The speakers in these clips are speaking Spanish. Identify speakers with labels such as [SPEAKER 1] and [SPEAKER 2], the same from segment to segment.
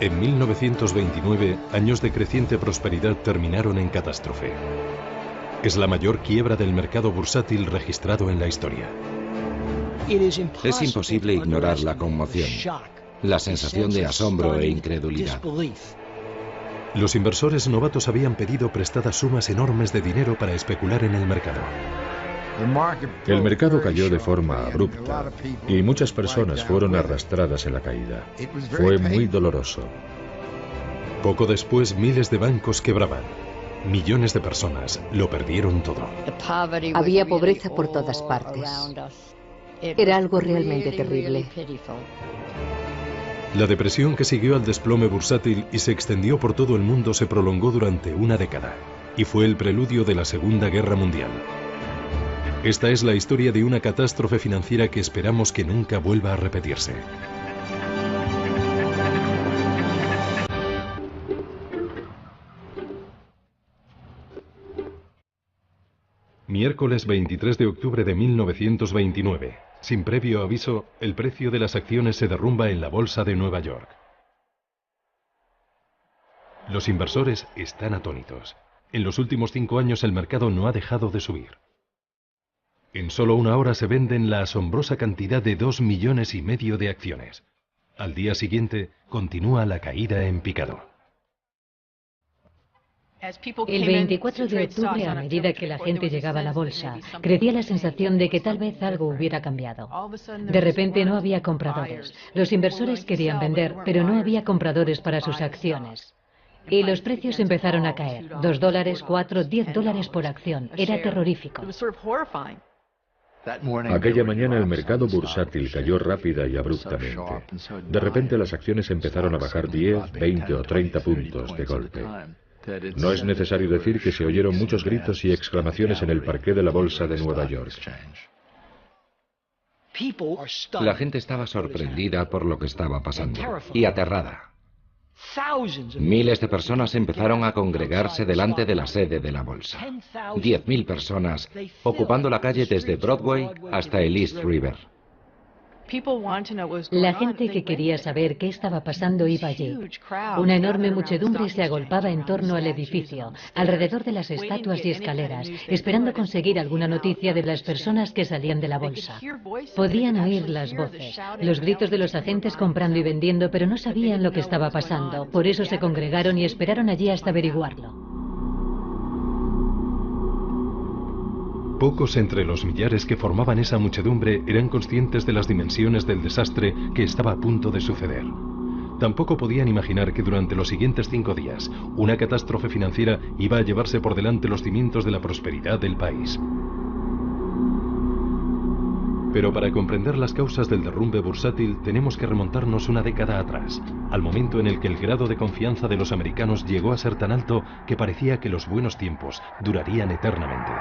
[SPEAKER 1] En 1929, años de creciente prosperidad terminaron en catástrofe. Es la mayor quiebra del mercado bursátil registrado en la historia.
[SPEAKER 2] Es imposible ignorar la conmoción, la sensación de asombro e incredulidad.
[SPEAKER 1] Los inversores novatos habían pedido prestadas sumas enormes de dinero para especular en el mercado.
[SPEAKER 3] El mercado cayó de forma abrupta y muchas personas fueron arrastradas en la caída. Fue muy doloroso.
[SPEAKER 1] Poco después, miles de bancos quebraban. Millones de personas lo perdieron todo.
[SPEAKER 4] Había pobreza por todas partes. Era algo realmente terrible.
[SPEAKER 1] La depresión que siguió al desplome bursátil y se extendió por todo el mundo se prolongó durante una década y fue el preludio de la Segunda Guerra Mundial. Esta es la historia de una catástrofe financiera que esperamos que nunca vuelva a repetirse. Miércoles 23 de octubre de 1929. Sin previo aviso, el precio de las acciones se derrumba en la bolsa de Nueva York. Los inversores están atónitos. En los últimos 5 años el mercado no ha dejado de subir. En solo una hora se venden la asombrosa cantidad de 2,5 millones de acciones. Al día siguiente, continúa la caída en picado.
[SPEAKER 5] El 24 de octubre, a medida que la gente llegaba a la bolsa, crecía la sensación de que tal vez algo hubiera cambiado. De repente no había compradores. Los inversores querían vender, pero no había compradores para sus acciones. Y los precios empezaron a caer. $2, $4, $10 por acción. Era terrorífico.
[SPEAKER 3] Aquella mañana el mercado bursátil cayó rápida y abruptamente. De repente las acciones empezaron a bajar 10, 20 o 30 puntos de golpe. No es necesario decir que se oyeron muchos gritos y exclamaciones en el parqué de la bolsa de Nueva York.
[SPEAKER 2] La gente estaba sorprendida por lo que estaba pasando y aterrada. Miles de personas empezaron a congregarse delante de la sede de la bolsa. 10.000 personas ocupando la calle desde Broadway hasta el East River.
[SPEAKER 5] La gente que quería saber qué estaba pasando iba allí. Una enorme muchedumbre se agolpaba en torno al edificio, alrededor de las estatuas y escaleras, esperando conseguir alguna noticia de las personas que salían de la bolsa. Podían oír las voces, los gritos de los agentes comprando y vendiendo, pero no sabían lo que estaba pasando. Por eso se congregaron y esperaron allí hasta averiguarlo.
[SPEAKER 1] Pocos entre los millares que formaban esa muchedumbre eran conscientes de las dimensiones del desastre que estaba a punto de suceder. Tampoco podían imaginar que durante los siguientes 5 días, una catástrofe financiera iba a llevarse por delante los cimientos de la prosperidad del país. Pero para comprender las causas del derrumbe bursátil tenemos que remontarnos una década atrás, al momento en el que el grado de confianza de los americanos llegó a ser tan alto que parecía que los buenos tiempos durarían eternamente.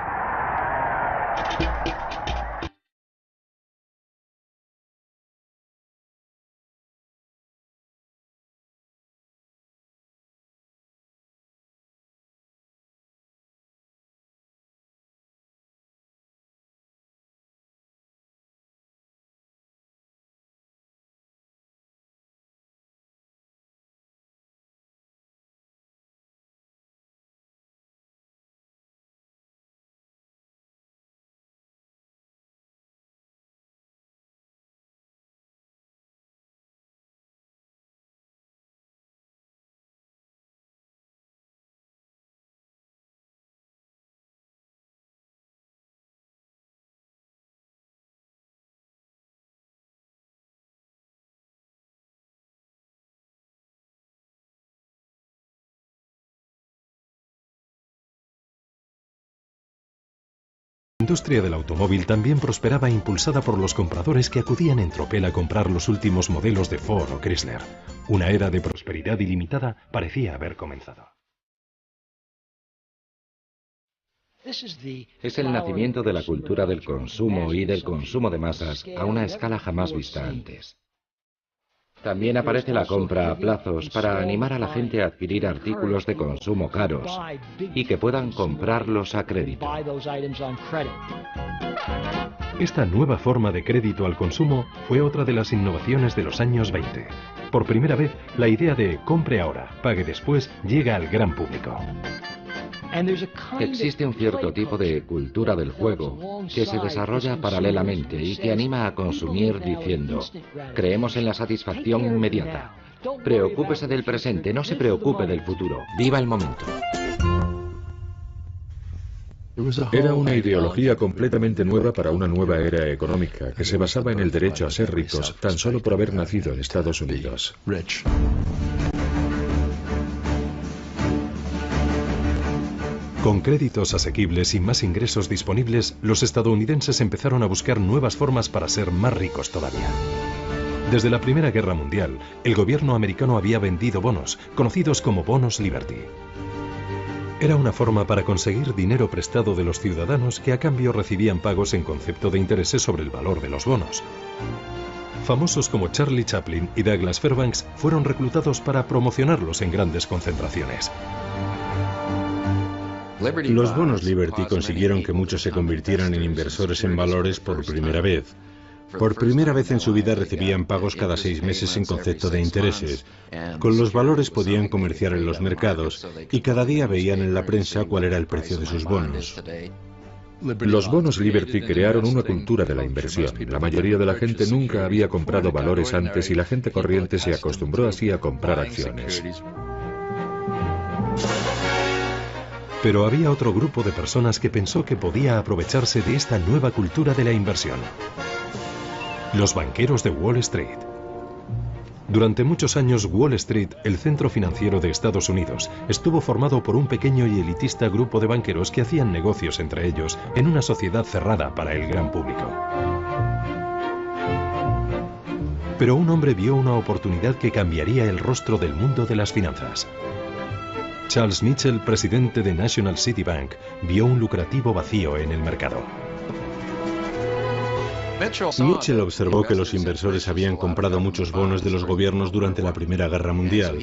[SPEAKER 1] La industria del automóvil también prosperaba impulsada por los compradores que acudían en tropel a comprar los últimos modelos de Ford o Chrysler. Una era de prosperidad ilimitada parecía haber comenzado.
[SPEAKER 2] Es el nacimiento de la cultura del consumo y del consumo de masas a una escala jamás vista antes. También aparece la compra a plazos para animar a la gente a adquirir artículos de consumo caros y que puedan comprarlos a crédito.
[SPEAKER 1] Esta nueva forma de crédito al consumo fue otra de las innovaciones de los años 20. Por primera vez, la idea de compre ahora, pague después llega al gran público.
[SPEAKER 2] Existe un cierto tipo de cultura del juego que se desarrolla paralelamente y que anima a consumir diciendo: creemos en la satisfacción inmediata. Preocúpese del presente, no se preocupe del futuro. Viva el momento.
[SPEAKER 3] Era una ideología completamente nueva para una nueva era económica que se basaba en el derecho a ser ricos tan solo por haber nacido en Estados Unidos.
[SPEAKER 1] Con créditos asequibles y más ingresos disponibles, los estadounidenses empezaron a buscar nuevas formas para ser más ricos todavía. Desde la Primera Guerra Mundial, el gobierno americano había vendido bonos, conocidos como bonos Liberty. Era una forma para conseguir dinero prestado de los ciudadanos que a cambio recibían pagos en concepto de intereses sobre el valor de los bonos. Famosos como Charlie Chaplin y Douglas Fairbanks fueron reclutados para promocionarlos en grandes concentraciones.
[SPEAKER 6] Los bonos Liberty consiguieron que muchos se convirtieran en inversores en valores por primera vez. Por primera vez en su vida recibían pagos cada 6 meses en concepto de intereses. Con los valores podían comerciar en los mercados y cada día veían en la prensa cuál era el precio de sus bonos.
[SPEAKER 3] Los bonos Liberty crearon una cultura de la inversión. La mayoría de la gente nunca había comprado valores antes y la gente corriente se acostumbró así a comprar acciones.
[SPEAKER 1] Pero había otro grupo de personas que pensó que podía aprovecharse de esta nueva cultura de la inversión. Los banqueros de Wall Street. Durante muchos años, Wall Street, el centro financiero de Estados Unidos, estuvo formado por un pequeño y elitista grupo de banqueros que hacían negocios entre ellos en una sociedad cerrada para el gran público. Pero un hombre vio una oportunidad que cambiaría el rostro del mundo de las finanzas. Charles Mitchell, presidente de National City Bank, vio un lucrativo vacío en el mercado.
[SPEAKER 6] Mitchell observó que los inversores habían comprado muchos bonos de los gobiernos durante la Primera Guerra Mundial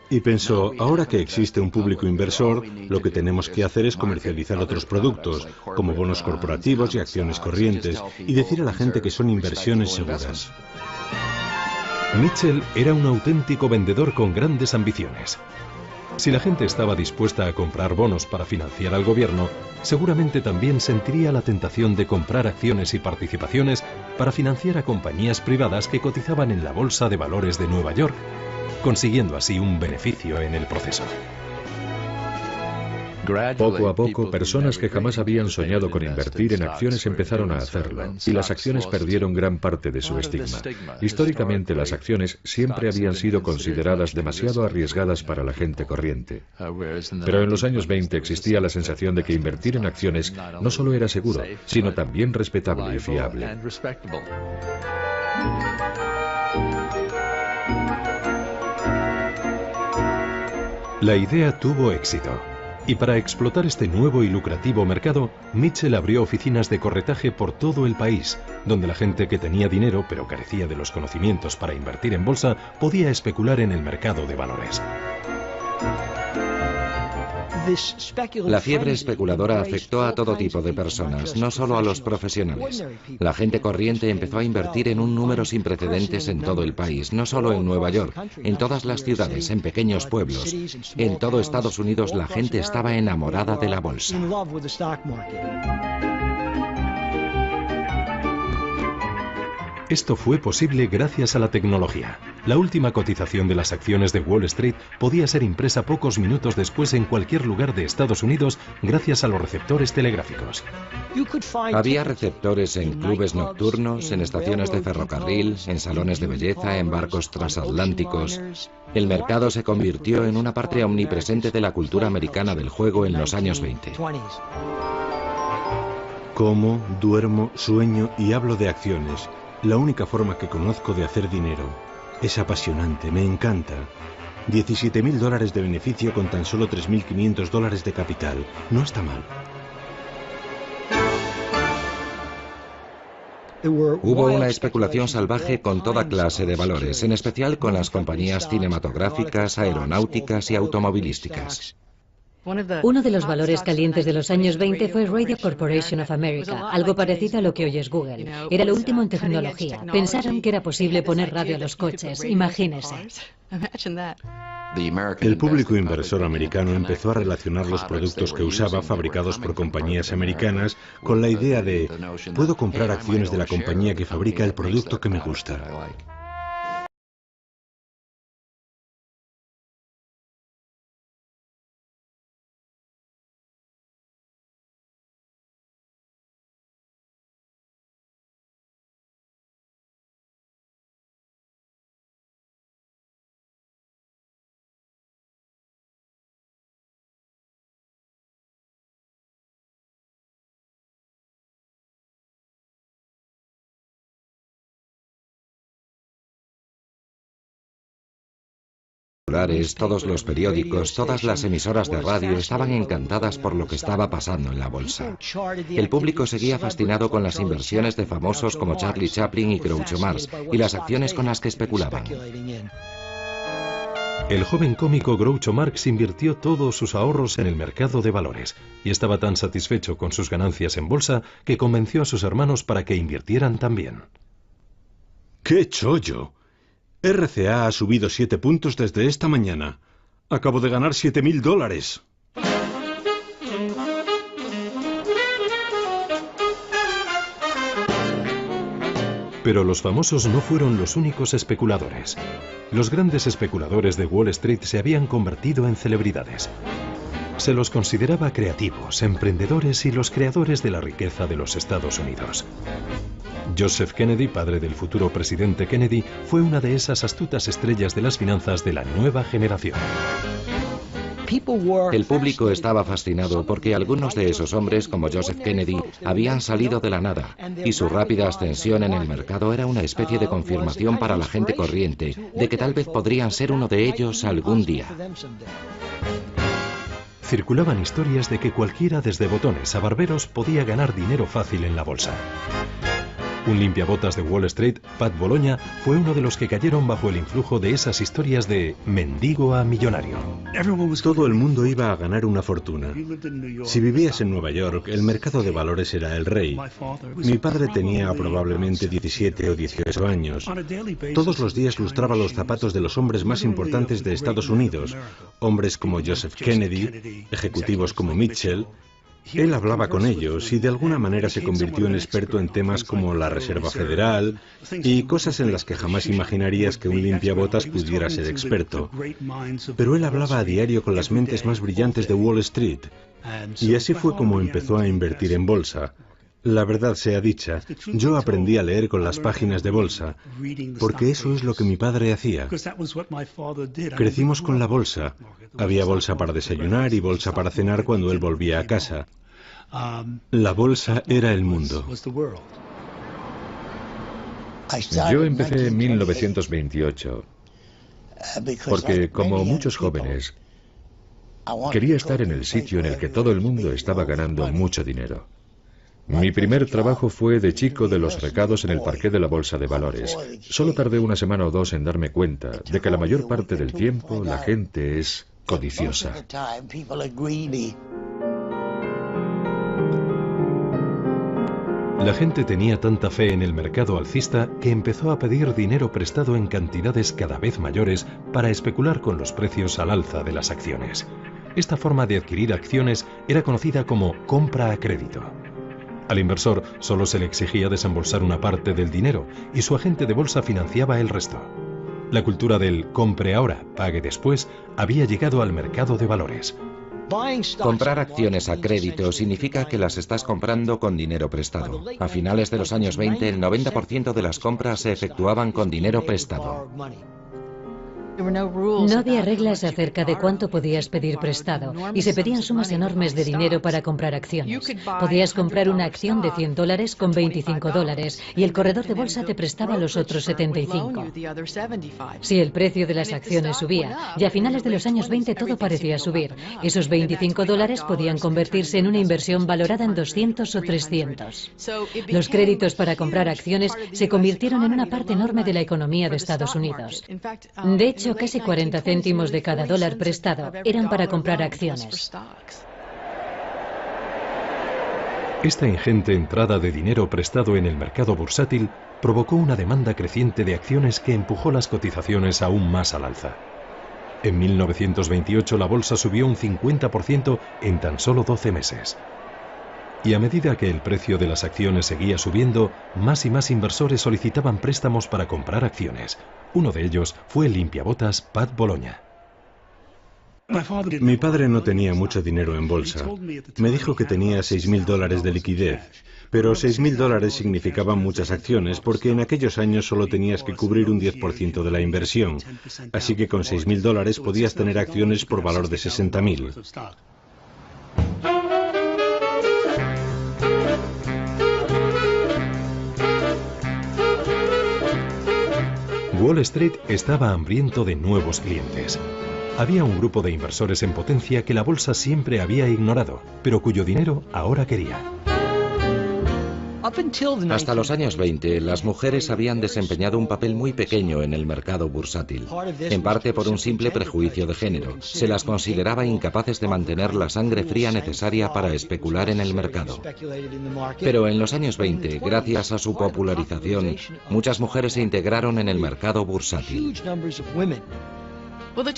[SPEAKER 6] y pensó, ahora que existe un público inversor, lo que tenemos que hacer es comercializar otros productos, como bonos corporativos y acciones corrientes, y decir a la gente que son inversiones seguras.
[SPEAKER 1] Mitchell era un auténtico vendedor con grandes ambiciones. Si la gente estaba dispuesta a comprar bonos para financiar al gobierno, seguramente también sentiría la tentación de comprar acciones y participaciones para financiar a compañías privadas que cotizaban en la Bolsa de Valores de Nueva York, consiguiendo así un beneficio en el proceso.
[SPEAKER 3] Poco a poco, personas que jamás habían soñado con invertir en acciones empezaron a hacerlo, y las acciones perdieron gran parte de su estigma. Históricamente, las acciones siempre habían sido consideradas demasiado arriesgadas para la gente corriente. Pero en los años 20 existía la sensación de que invertir en acciones no solo era seguro, sino también respetable y fiable.
[SPEAKER 1] La idea tuvo éxito. Y para explotar este nuevo y lucrativo mercado, Mitchell abrió oficinas de corretaje por todo el país, donde la gente que tenía dinero pero carecía de los conocimientos para invertir en bolsa podía especular en el mercado de valores.
[SPEAKER 2] La fiebre especuladora afectó a todo tipo de personas, no solo a los profesionales. La gente corriente empezó a invertir en un número sin precedentes en todo el país, no solo en Nueva York, en todas las ciudades, en pequeños pueblos. En todo Estados Unidos la gente estaba enamorada de la bolsa.
[SPEAKER 1] Esto fue posible gracias a la tecnología. La última cotización de las acciones de Wall Street podía ser impresa pocos minutos después en cualquier lugar de Estados Unidos gracias a los receptores telegráficos.
[SPEAKER 2] Había receptores en clubes nocturnos, en estaciones de ferrocarril, en salones de belleza, en barcos transatlánticos. El mercado se convirtió en una parte omnipresente de la cultura americana del juego en los años 20.
[SPEAKER 6] Como, duermo, sueño y hablo de acciones. La única forma que conozco de hacer dinero. Es apasionante, me encanta. $17.000 de beneficio con tan solo $3.500 de capital. No está mal.
[SPEAKER 2] Hubo una especulación salvaje con toda clase de valores, en especial con las compañías cinematográficas, aeronáuticas y automovilísticas.
[SPEAKER 5] Uno de los valores calientes de los años 20 fue Radio Corporation of America, algo parecido a lo que hoy es Google. Era lo último en tecnología. Pensaron que era posible poner radio a los coches, imagínese.
[SPEAKER 6] El público inversor americano empezó a relacionar los productos que usaba fabricados por compañías americanas con la idea de puedo comprar acciones de la compañía que fabrica el producto que me gusta.
[SPEAKER 2] Todos los periódicos, todas las emisoras de radio estaban encantadas por lo que estaba pasando en la bolsa. El público seguía fascinado con las inversiones de famosos como Charlie Chaplin y Groucho Marx y las acciones con las que especulaban.
[SPEAKER 1] El joven cómico Groucho Marx invirtió todos sus ahorros en el mercado de valores y estaba tan satisfecho con sus ganancias en bolsa que convenció a sus hermanos para que invirtieran también.
[SPEAKER 6] ¡Qué chollo! RCA ha subido 7 puntos desde esta mañana. Acabo de ganar $7.000.
[SPEAKER 1] Pero los famosos no fueron los únicos especuladores. Los grandes especuladores de Wall Street se habían convertido en celebridades. Se los consideraba creativos, emprendedores y los creadores de la riqueza de los Estados Unidos. Joseph Kennedy, padre del futuro presidente Kennedy, fue una de esas astutas estrellas de las finanzas de la nueva generación.
[SPEAKER 2] El público estaba fascinado porque algunos de esos hombres, como Joseph Kennedy, habían salido de la nada, y su rápida ascensión en el mercado era una especie de confirmación para la gente corriente de que tal vez podrían ser uno de ellos algún día.
[SPEAKER 1] Circulaban historias de que cualquiera, desde botones a barberos, podía ganar dinero fácil en la bolsa. Un limpiabotas de Wall Street, Pat Bologna, fue uno de los que cayeron bajo el influjo de esas historias de mendigo a millonario.
[SPEAKER 6] Todo el mundo iba a ganar una fortuna. Si vivías en Nueva York, el mercado de valores era el rey. Mi padre tenía probablemente 17 o 18 años. Todos los días lustraba los zapatos de los hombres más importantes de Estados Unidos, hombres como Joseph Kennedy, ejecutivos como Mitchell. Él hablaba con ellos y de alguna manera se convirtió en experto en temas como la Reserva Federal y cosas en las que jamás imaginarías que un limpiabotas pudiera ser experto. Pero él hablaba a diario con las mentes más brillantes de Wall Street y así fue como empezó a invertir en bolsa. La verdad sea dicha, yo aprendí a leer con las páginas de bolsa, porque eso es lo que mi padre hacía. Crecimos con la bolsa. Había bolsa para desayunar y bolsa para cenar cuando él volvía a casa. La bolsa era el mundo.
[SPEAKER 3] Yo empecé en 1928, porque como muchos jóvenes, quería estar en el sitio en el que todo el mundo estaba ganando mucho dinero. Mi primer trabajo fue de chico de los recados en el parqué de la Bolsa de Valores. Solo tardé una semana o dos en darme cuenta de que la mayor parte del tiempo la gente es codiciosa.
[SPEAKER 1] La gente tenía tanta fe en el mercado alcista que empezó a pedir dinero prestado en cantidades cada vez mayores para especular con los precios al alza de las acciones. Esta forma de adquirir acciones era conocida como compra a crédito. Al inversor solo se le exigía desembolsar una parte del dinero y su agente de bolsa financiaba el resto. La cultura del compre ahora, pague después había llegado al mercado de valores.
[SPEAKER 2] Comprar acciones a crédito significa que las estás comprando con dinero prestado. A finales de los años 20, el 90% de las compras se efectuaban con dinero prestado.
[SPEAKER 5] No había reglas acerca de cuánto podías pedir prestado y se pedían sumas enormes de dinero para comprar acciones. Podías comprar una acción de $100 con $25 y el corredor de bolsa te prestaba los otros 75. Si el precio de las acciones subía, y a finales de los años 20 todo parecía subir, esos $25 podían convertirse en una inversión valorada en 200 o 300. Los créditos para comprar acciones se convirtieron en una parte enorme de la economía de Estados Unidos. De hecho, hecho, casi 40 céntimos de cada dólar prestado eran para comprar acciones.
[SPEAKER 1] Esta ingente entrada de dinero prestado en el mercado bursátil provocó una demanda creciente de acciones que empujó las cotizaciones aún más al alza. En 1928 la bolsa subió un 50% en tan solo 12 meses. Y a medida que el precio de las acciones seguía subiendo, más y más inversores solicitaban préstamos para comprar acciones. Uno de ellos fue el limpiabotas Pat Bologna.
[SPEAKER 6] Mi padre no tenía mucho dinero en bolsa. Me dijo que tenía $6.000 de liquidez. Pero $6.000 significaban muchas acciones porque en aquellos años solo tenías que cubrir un 10% de la inversión. Así que con $6.000 podías tener acciones por valor de $60.000.
[SPEAKER 1] Wall Street estaba hambriento de nuevos clientes. Había un grupo de inversores en potencia que la bolsa siempre había ignorado, pero cuyo dinero ahora quería.
[SPEAKER 2] Hasta los años 20, las mujeres habían desempeñado un papel muy pequeño en el mercado bursátil, en parte por un simple prejuicio de género. Se las consideraba incapaces de mantener la sangre fría necesaria para especular en el mercado. Pero en los años 20, gracias a su popularización, muchas mujeres se integraron en el mercado bursátil.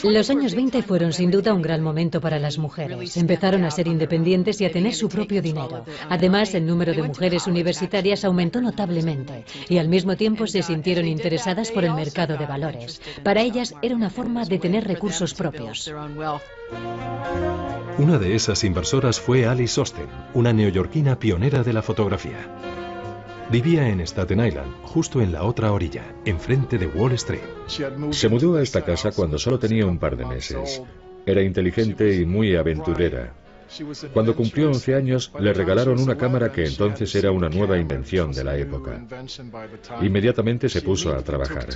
[SPEAKER 5] Los años 20 fueron sin duda un gran momento para las mujeres. Empezaron a ser independientes y a tener su propio dinero. Además, el número de mujeres universitarias aumentó notablemente y al mismo tiempo se sintieron interesadas por el mercado de valores. Para ellas era una forma de tener recursos propios.
[SPEAKER 1] Una de esas inversoras fue Alice Osten, una neoyorquina pionera de la fotografía. Vivía en Staten Island, justo en la otra orilla, enfrente de Wall Street.
[SPEAKER 3] Se mudó a esta casa cuando solo tenía un par de meses. Era inteligente y muy aventurera. Cuando cumplió 11 años, le regalaron una cámara que entonces era una nueva invención de la época. Inmediatamente se puso a trabajar.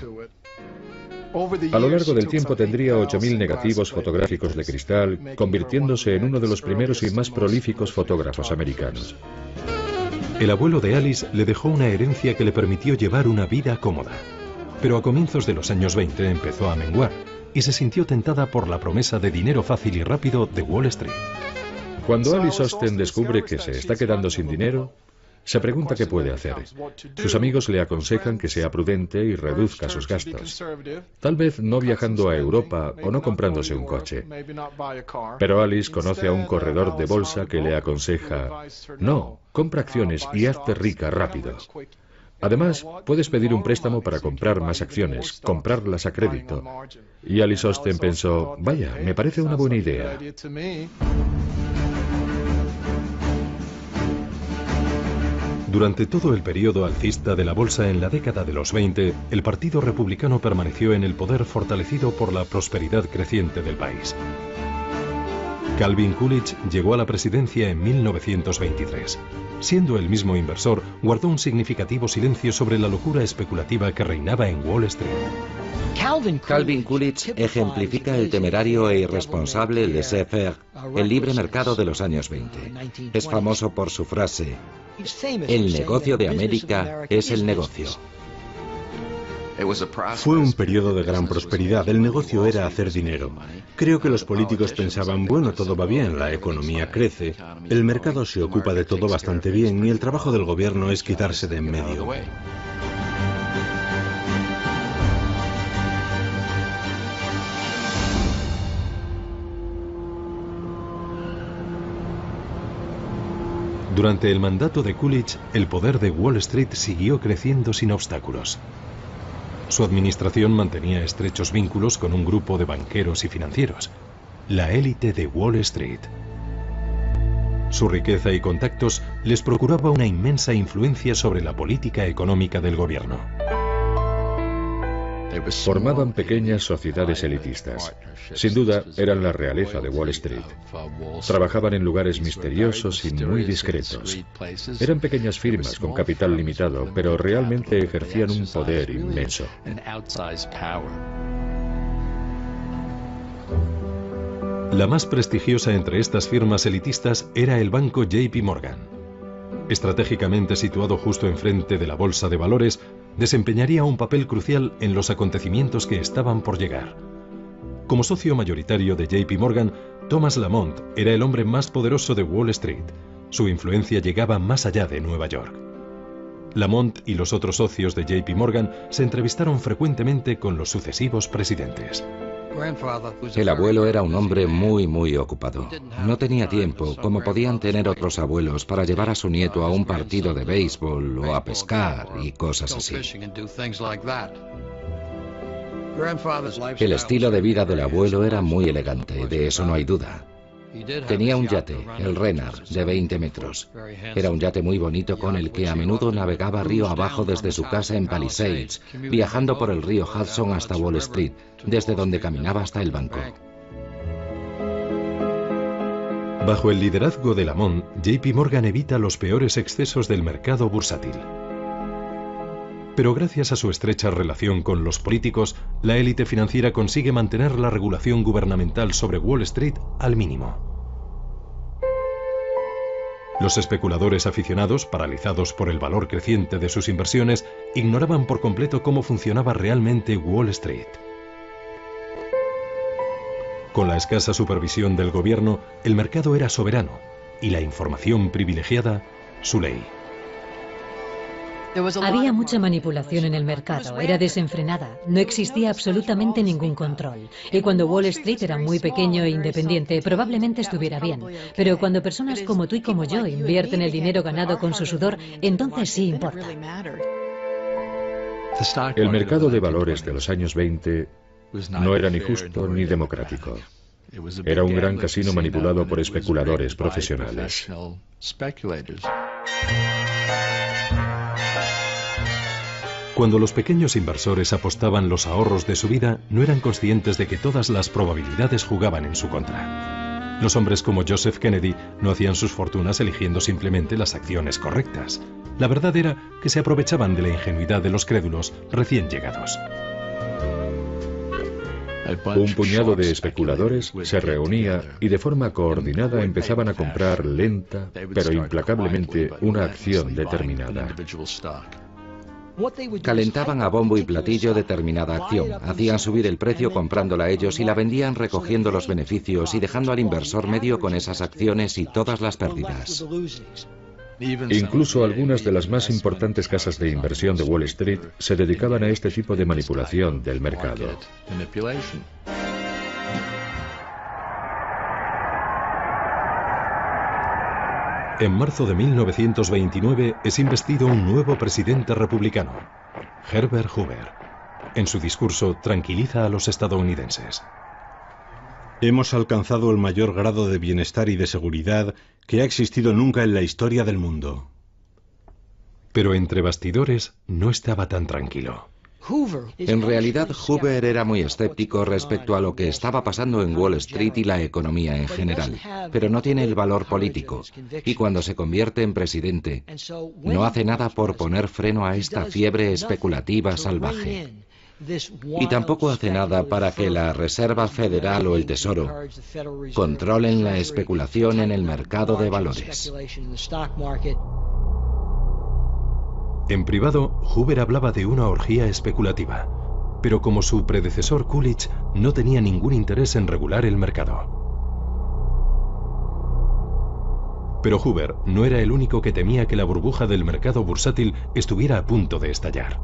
[SPEAKER 3] A lo largo del tiempo tendría 8.000 negativos fotográficos de cristal, convirtiéndose en uno de los primeros y más prolíficos fotógrafos americanos.
[SPEAKER 1] El abuelo de Alice le dejó una herencia que le permitió llevar una vida cómoda. Pero a comienzos de los años 20 empezó a menguar y se sintió tentada por la promesa de dinero fácil y rápido de Wall Street.
[SPEAKER 3] Cuando Alice Osten descubre que se está quedando sin dinero, se pregunta qué puede hacer. Sus amigos le aconsejan que sea prudente y reduzca sus gastos. Tal vez no viajando a Europa o no comprándose un coche. Pero Alice conoce a un corredor de bolsa que le aconseja: no, compra acciones y hazte rica rápido. Además, puedes pedir un préstamo para comprar más acciones, comprarlas a crédito. Y Alice Osten pensó: vaya, me parece una buena idea.
[SPEAKER 1] Durante todo el periodo alcista de la bolsa en la década de los 20, el Partido Republicano permaneció en el poder fortalecido por la prosperidad creciente del país. Calvin Coolidge llegó a la presidencia en 1923. Siendo el mismo inversor, guardó un significativo silencio sobre la locura especulativa que reinaba en Wall Street.
[SPEAKER 2] Calvin Coolidge ejemplifica el temerario e irresponsable laissez-faire, el libre mercado de los años 20. Es famoso por su frase: el negocio de América es el negocio.
[SPEAKER 6] Fue un periodo de gran prosperidad. El negocio era hacer dinero. Creo que los políticos pensaban: bueno, todo va bien, la economía crece, el mercado se ocupa de todo bastante bien y el trabajo del gobierno es quitarse de en medio.
[SPEAKER 1] Durante el mandato de Coolidge, el poder de Wall Street siguió creciendo sin obstáculos. Su administración mantenía estrechos vínculos con un grupo de banqueros y financieros, la élite de Wall Street. Su riqueza y contactos les procuraba una inmensa influencia sobre la política económica del gobierno.
[SPEAKER 3] Formaban pequeñas sociedades elitistas. Sin duda, eran la realeza de Wall Street. Trabajaban en lugares misteriosos y muy discretos. Eran pequeñas firmas con capital limitado, pero realmente ejercían un poder inmenso.
[SPEAKER 1] La más prestigiosa entre estas firmas elitistas era el banco JP Morgan. Estratégicamente situado justo enfrente de la bolsa de valores, desempeñaría un papel crucial en los acontecimientos que estaban por llegar. Como socio mayoritario de JP Morgan, Thomas Lamont era el hombre más poderoso de Wall Street. Su influencia llegaba más allá de Nueva York. Lamont y los otros socios de JP Morgan se entrevistaron frecuentemente con los sucesivos presidentes.
[SPEAKER 2] El abuelo era un hombre muy ocupado. No tenía tiempo, como podían tener otros abuelos, para llevar a su nieto a un partido de béisbol o a pescar y cosas así. El estilo de vida del abuelo era muy elegante, de eso no hay duda. Tenía un yate, el Renard, de 20 metros. Era un yate muy bonito con el que a menudo navegaba río abajo desde su casa en Palisades, viajando por el río Hudson hasta Wall Street, desde donde caminaba hasta el banco.
[SPEAKER 1] Bajo el liderazgo de Lamont, JP Morgan evita los peores excesos del mercado bursátil. Pero gracias a su estrecha relación con los políticos, la élite financiera consigue mantener la regulación gubernamental sobre Wall Street al mínimo. Los especuladores aficionados, paralizados por el valor creciente de sus inversiones, ignoraban por completo cómo funcionaba realmente Wall Street. Con la escasa supervisión del gobierno, el mercado era soberano y la información privilegiada, su ley.
[SPEAKER 5] Había mucha manipulación en el mercado, era desenfrenada, no existía absolutamente ningún control. Y cuando Wall Street era muy pequeño e independiente, probablemente estuviera bien. Pero cuando personas como tú y como yo invierten el dinero ganado con su sudor, entonces sí importa.
[SPEAKER 3] El mercado de valores de los años 20 no era ni justo ni democrático. Era un gran casino manipulado por especuladores profesionales.
[SPEAKER 1] Cuando los pequeños inversores apostaban los ahorros de su vida, no eran conscientes de que todas las probabilidades jugaban en su contra. Los hombres como Joseph Kennedy no hacían sus fortunas eligiendo simplemente las acciones correctas. La verdad era que se aprovechaban de la ingenuidad de los crédulos recién llegados.
[SPEAKER 3] Un puñado de especuladores se reunía y de forma coordinada empezaban a comprar lenta, pero implacablemente, una acción determinada.
[SPEAKER 2] Calentaban a bombo y platillo determinada acción, hacían subir el precio comprándola ellos y la vendían recogiendo los beneficios y dejando al inversor medio con esas acciones y todas las pérdidas.
[SPEAKER 3] Incluso algunas de las más importantes casas de inversión de Wall Street se dedicaban a este tipo de manipulación del mercado.
[SPEAKER 1] En marzo de 1929 es investido un nuevo presidente republicano, Herbert Hoover. En su discurso tranquiliza a los estadounidenses.
[SPEAKER 6] Hemos alcanzado el mayor grado de bienestar y de seguridad que ha existido nunca en la historia del mundo.
[SPEAKER 1] Pero entre bastidores no estaba tan tranquilo.
[SPEAKER 2] En realidad, Hoover era muy escéptico respecto a lo que estaba pasando en Wall Street y la economía en general, pero no tiene el valor político, y cuando se convierte en presidente, no hace nada por poner freno a esta fiebre especulativa salvaje. Y tampoco hace nada para que la Reserva Federal o el Tesoro controlen la especulación en el mercado de valores.
[SPEAKER 1] En privado, Hoover hablaba de una orgía especulativa, pero como su predecesor Coolidge, no tenía ningún interés en regular el mercado. Pero Hoover no era el único que temía que la burbuja del mercado bursátil estuviera a punto de estallar.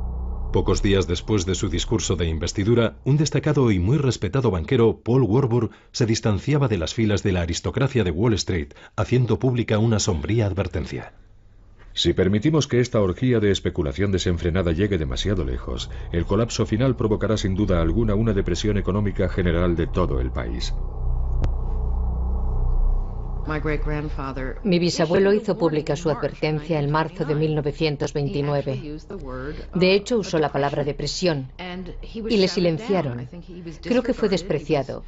[SPEAKER 1] Pocos días después de su discurso de investidura, un destacado y muy respetado banquero, Paul Warburg, se distanciaba de las filas de la aristocracia de Wall Street, haciendo pública una sombría advertencia.
[SPEAKER 3] Si permitimos que esta orgía de especulación desenfrenada llegue demasiado lejos, el colapso final provocará sin duda alguna una depresión económica general de todo el país.
[SPEAKER 4] Mi bisabuelo hizo pública su advertencia en marzo de 1929. De hecho, usó la palabra depresión y le silenciaron. Creo que fue despreciado,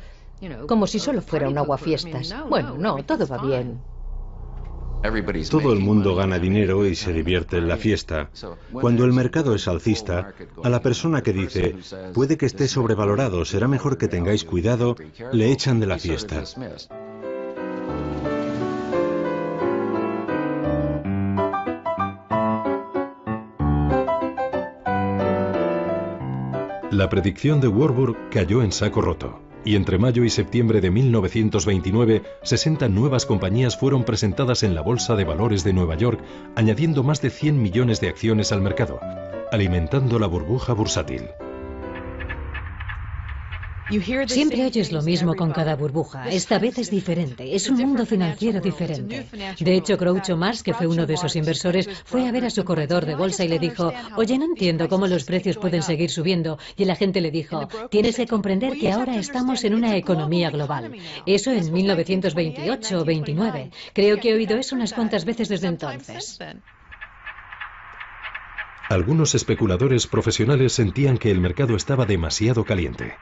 [SPEAKER 4] como si solo fuera un aguafiestas. Bueno, no, todo va bien.
[SPEAKER 6] Todo el mundo gana dinero y se divierte en la fiesta. Cuando el mercado es alcista, a la persona que dice, puede que esté sobrevalorado, será mejor que tengáis cuidado, le echan de la fiesta.
[SPEAKER 1] La predicción de Warburg cayó en saco roto. Y entre mayo y septiembre de 1929, 60 nuevas compañías fueron presentadas en la Bolsa de Valores de Nueva York, añadiendo más de 100 millones de acciones al mercado, alimentando la burbuja bursátil.
[SPEAKER 5] Siempre oyes lo mismo con cada burbuja. Esta vez es diferente. Es un mundo financiero diferente. De hecho, Groucho Marx, que fue uno de esos inversores, fue a ver a su corredor de bolsa y le dijo: oye, no entiendo cómo los precios pueden seguir subiendo. Y el agente le dijo: tienes que comprender que ahora estamos en una economía global. Eso en 1928 o 29. Creo que he oído eso unas cuantas veces desde entonces.
[SPEAKER 1] Algunos especuladores profesionales sentían que el mercado estaba demasiado caliente.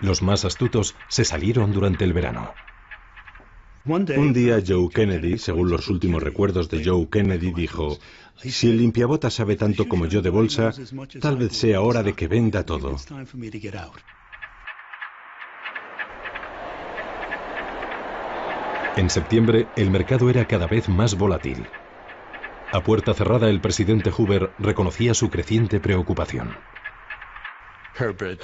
[SPEAKER 1] Los más astutos se salieron durante el verano.
[SPEAKER 6] Un día Joe Kennedy, según los últimos recuerdos de Joe Kennedy, dijo: si el limpiabotas sabe tanto como yo de bolsa, tal vez sea hora de que venda todo.
[SPEAKER 1] En septiembre, el mercado era cada vez más volátil. A puerta cerrada, el presidente Hoover reconocía su creciente preocupación.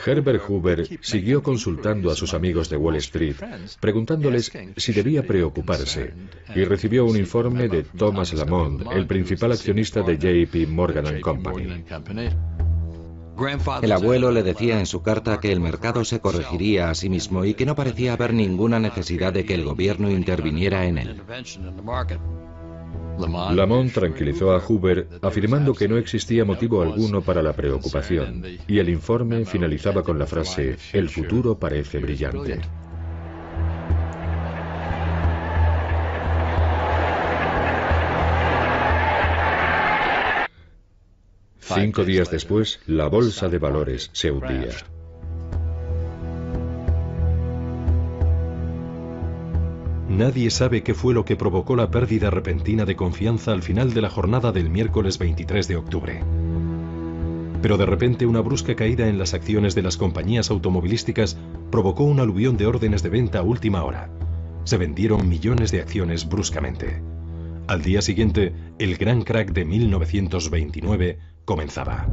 [SPEAKER 3] Herbert Hoover siguió consultando a sus amigos de Wall Street, preguntándoles si debía preocuparse, y recibió un informe de Thomas Lamont, el principal accionista de J.P. Morgan & Company.
[SPEAKER 2] El abuelo le decía en su carta que el mercado se corregiría a sí mismo y que no parecía haber ninguna necesidad de que el gobierno interviniera en él.
[SPEAKER 3] Lamont tranquilizó a Hoover afirmando que no existía motivo alguno para la preocupación, y el informe finalizaba con la frase: el futuro parece brillante. Cinco días después, la bolsa de valores se hundía.
[SPEAKER 1] Nadie sabe qué fue lo que provocó la pérdida repentina de confianza al final de la jornada del miércoles 23 de octubre. Pero de repente una brusca caída en las acciones de las compañías automovilísticas provocó un aluvión de órdenes de venta a última hora. Se vendieron millones de acciones bruscamente. Al día siguiente, el gran crack de 1929 comenzaba.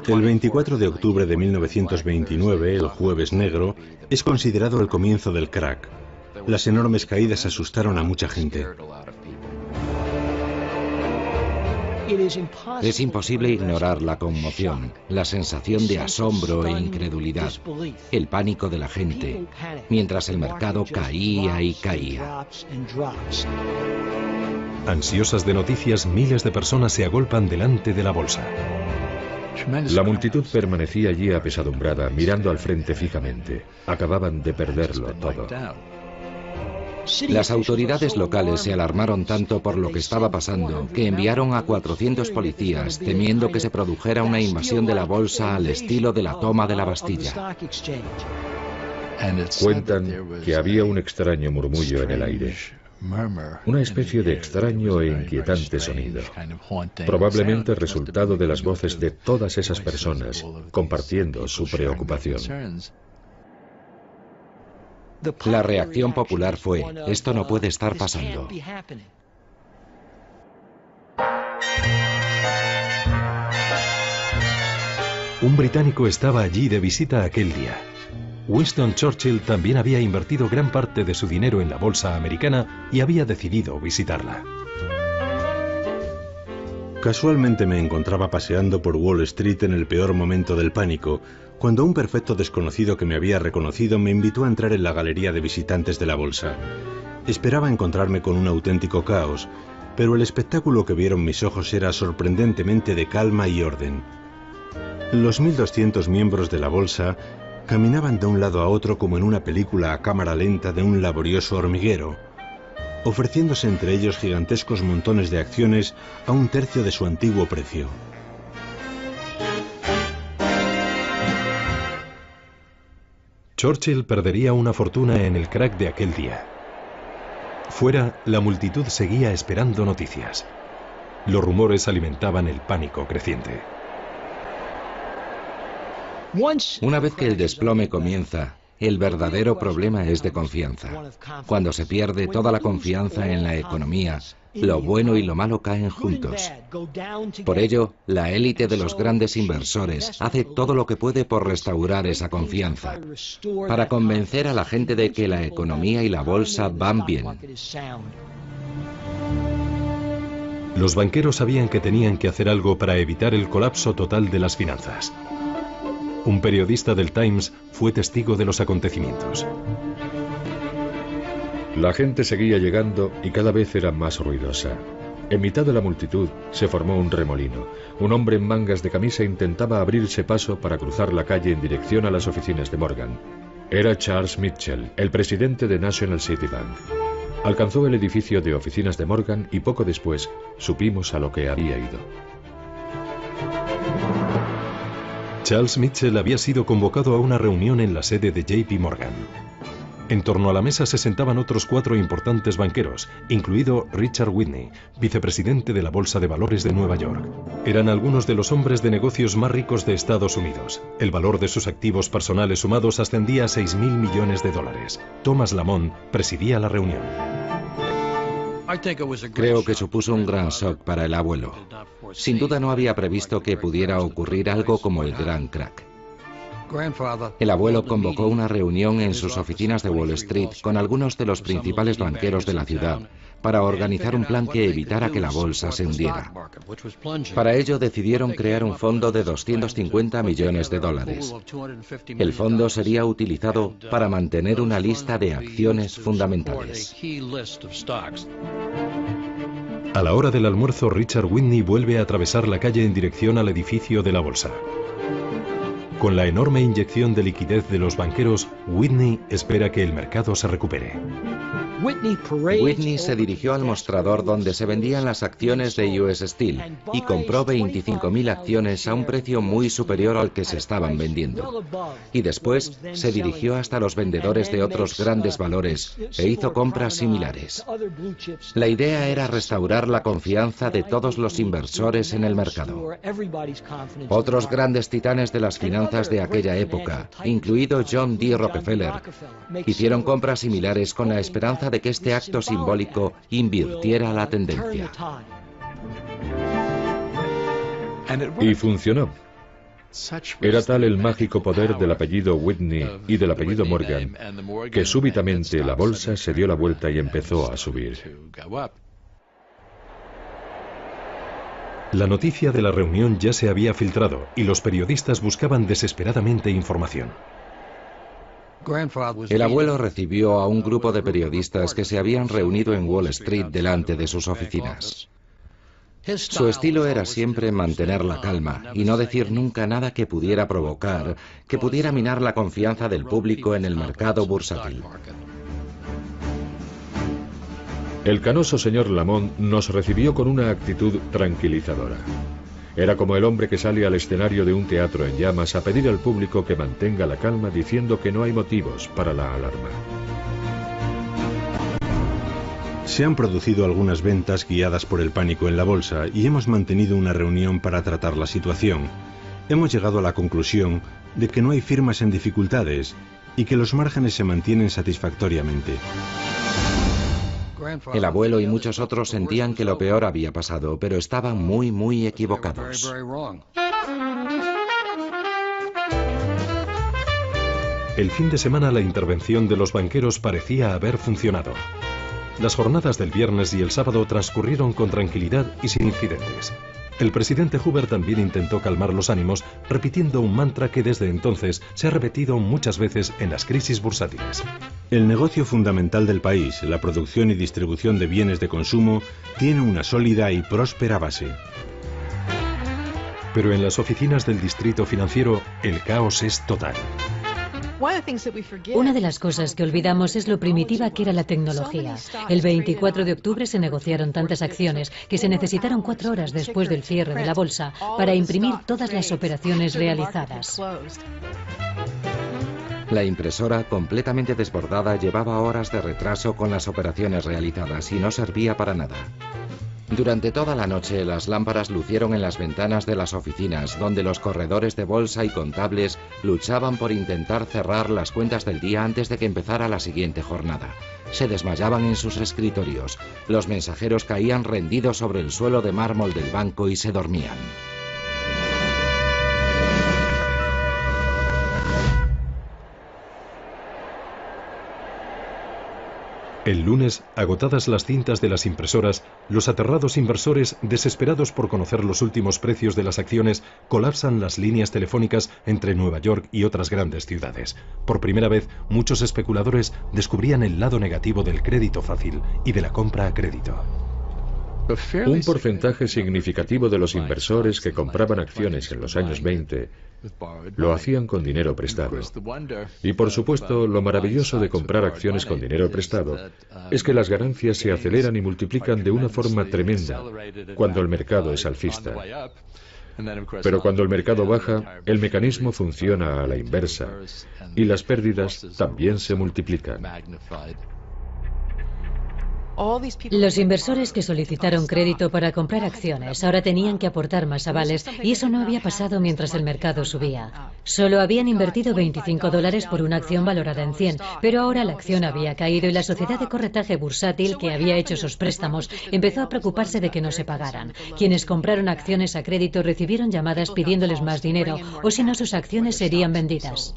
[SPEAKER 6] El 24 de octubre de 1929, el Jueves Negro, es considerado el comienzo del crack. Las enormes caídas asustaron a mucha gente.
[SPEAKER 2] Es imposible ignorar la conmoción, la sensación de asombro e incredulidad, el pánico de la gente, mientras el mercado caía y caía.
[SPEAKER 1] Ansiosas de noticias, miles de personas se agolpan delante de la bolsa.
[SPEAKER 3] La multitud permanecía allí apesadumbrada, mirando al frente fijamente. Acababan de perderlo todo.
[SPEAKER 2] Las autoridades locales se alarmaron tanto por lo que estaba pasando que enviaron a 400 policías temiendo que se produjera una invasión de la bolsa al estilo de la toma de la Bastilla.
[SPEAKER 3] Cuentan que había un extraño murmullo en el aire. Una especie de extraño e inquietante sonido, probablemente resultado de las voces de todas esas personas compartiendo su preocupación.
[SPEAKER 2] La reacción popular fue: esto no puede estar pasando.
[SPEAKER 1] Un británico estaba allí de visita aquel día. Winston Churchill también había invertido gran parte de su dinero en la bolsa americana y había decidido visitarla.
[SPEAKER 6] Casualmente me encontraba paseando por Wall Street en el peor momento del pánico, cuando un perfecto desconocido que me había reconocido me invitó a entrar en la galería de visitantes de la bolsa. Esperaba encontrarme con un auténtico caos, pero el espectáculo que vieron mis ojos era sorprendentemente de calma y orden. Los 1.200 miembros de la bolsa caminaban de un lado a otro como en una película a cámara lenta de un laborioso hormiguero, ofreciéndose entre ellos gigantescos montones de acciones a un tercio de su antiguo precio.
[SPEAKER 1] Churchill perdería una fortuna en el crack de aquel día. Fuera, la multitud seguía esperando noticias. Los rumores alimentaban el pánico creciente.
[SPEAKER 2] Una vez que el desplome comienza, el verdadero problema es de confianza. Cuando se pierde toda la confianza en la economía, lo bueno y lo malo caen juntos. Por ello, la élite de los grandes inversores hace todo lo que puede por restaurar esa confianza, para convencer a la gente de que la economía y la bolsa van bien.
[SPEAKER 1] Los banqueros sabían que tenían que hacer algo para evitar el colapso total de las finanzas. Un periodista del Times fue testigo de los acontecimientos.
[SPEAKER 3] La gente seguía llegando y cada vez era más ruidosa. En mitad de la multitud se formó un remolino. Un hombre en mangas de camisa intentaba abrirse paso para cruzar la calle en dirección a las oficinas de Morgan. Era Charles Mitchell, el presidente de National City Bank. Alcanzó el edificio de oficinas de Morgan y poco después supimos a lo que había ido.
[SPEAKER 1] Charles Mitchell había sido convocado a una reunión en la sede de JP Morgan. En torno a la mesa se sentaban otros 4 importantes banqueros, incluido Richard Whitney, vicepresidente de la Bolsa de Valores de Nueva York. Eran algunos de los hombres de negocios más ricos de Estados Unidos. El valor de sus activos personales sumados ascendía a $6.000 millones. Thomas Lamont presidía la reunión.
[SPEAKER 2] Creo que supuso un gran shock para el abuelo. Sin duda no había previsto que pudiera ocurrir algo como el gran crack. El abuelo convocó una reunión en sus oficinas de Wall Street con algunos de los principales banqueros de la ciudad para organizar un plan que evitara que la bolsa se hundiera. Para ello decidieron crear un fondo de $250 millones. El fondo sería utilizado para mantener una lista de acciones fundamentales.
[SPEAKER 1] A la hora del almuerzo, Richard Whitney vuelve a atravesar la calle en dirección al edificio de la bolsa. Con la enorme inyección de liquidez de los banqueros, Whitney espera que el mercado se recupere.
[SPEAKER 2] Whitney se dirigió al mostrador donde se vendían las acciones de US Steel y compró 25.000 acciones a un precio muy superior al que se estaban vendiendo. Y después se dirigió hasta los vendedores de otros grandes valores e hizo compras similares. La idea era restaurar la confianza de todos los inversores en el mercado. Otros grandes titanes de las finanzas de aquella época, incluido John D. Rockefeller, hicieron compras similares con la esperanza de que este acto simbólico invirtiera la tendencia.
[SPEAKER 3] Y funcionó. Era tal el mágico poder del apellido Whitney y del apellido Morgan que súbitamente la bolsa se dio la vuelta y empezó a subir.
[SPEAKER 1] La noticia de la reunión ya se había filtrado y los periodistas buscaban desesperadamente información.
[SPEAKER 2] El abuelo recibió a un grupo de periodistas que se habían reunido en Wall Street delante de sus oficinas. Su estilo era siempre mantener la calma y no decir nunca nada que pudiera provocar, que pudiera minar la confianza del público en el mercado bursátil.
[SPEAKER 3] El canoso señor Lamont nos recibió con una actitud tranquilizadora. Era como el hombre que sale al escenario de un teatro en llamas a pedir al público que mantenga la calma diciendo que no hay motivos para la alarma.
[SPEAKER 6] Se han producido algunas ventas guiadas por el pánico en la bolsa y hemos mantenido una reunión para tratar la situación. Hemos llegado a la conclusión de que no hay firmas en dificultades y que los márgenes se mantienen satisfactoriamente.
[SPEAKER 2] El abuelo y muchos otros sentían que lo peor había pasado, pero estaban muy equivocados.
[SPEAKER 1] El fin de semana la intervención de los banqueros parecía haber funcionado. Las jornadas del viernes y el sábado transcurrieron con tranquilidad y sin incidentes. El presidente Hoover también intentó calmar los ánimos, repitiendo un mantra que desde entonces se ha repetido muchas veces en las crisis bursátiles.
[SPEAKER 6] El negocio fundamental del país, la producción y distribución de bienes de consumo, tiene una sólida y próspera base.
[SPEAKER 1] Pero en las oficinas del distrito financiero, el caos es total.
[SPEAKER 5] Una de las cosas que olvidamos es lo primitiva que era la tecnología. El 24 de octubre se negociaron tantas acciones que se necesitaron 4 horas después del cierre de la bolsa para imprimir todas las operaciones realizadas.
[SPEAKER 2] La impresora, completamente desbordada, llevaba horas de retraso con las operaciones realizadas y no servía para nada. Durante toda la noche las lámparas lucieron en las ventanas de las oficinas, donde los corredores de bolsa y contables Luchaban por intentar cerrar las cuentas del día antes de que empezara la siguiente jornada. Se desmayaban en sus escritorios. Los mensajeros caían rendidos sobre el suelo de mármol del banco y se dormían.
[SPEAKER 1] El lunes, agotadas las cintas de las impresoras, los aterrados inversores, desesperados por conocer los últimos precios de las acciones, colapsan las líneas telefónicas entre Nueva York y otras grandes ciudades. Por primera vez, muchos especuladores descubrían el lado negativo del crédito fácil y de la compra a crédito.
[SPEAKER 3] Un porcentaje significativo de los inversores que compraban acciones en los años 20 lo hacían con dinero prestado. Y por supuesto, lo maravilloso de comprar acciones con dinero prestado es que las ganancias se aceleran y multiplican de una forma tremenda cuando el mercado es alcista. Pero cuando el mercado baja, el mecanismo funciona a la inversa y las pérdidas también se multiplican.
[SPEAKER 5] Los inversores que solicitaron crédito para comprar acciones ahora tenían que aportar más avales y eso no había pasado mientras el mercado subía. Solo habían invertido $25 por una acción valorada en 100, pero ahora la acción había caído y la sociedad de corretaje bursátil que había hecho esos préstamos empezó a preocuparse de que no se pagaran. Quienes compraron acciones a crédito recibieron llamadas pidiéndoles más dinero o si no sus acciones serían vendidas.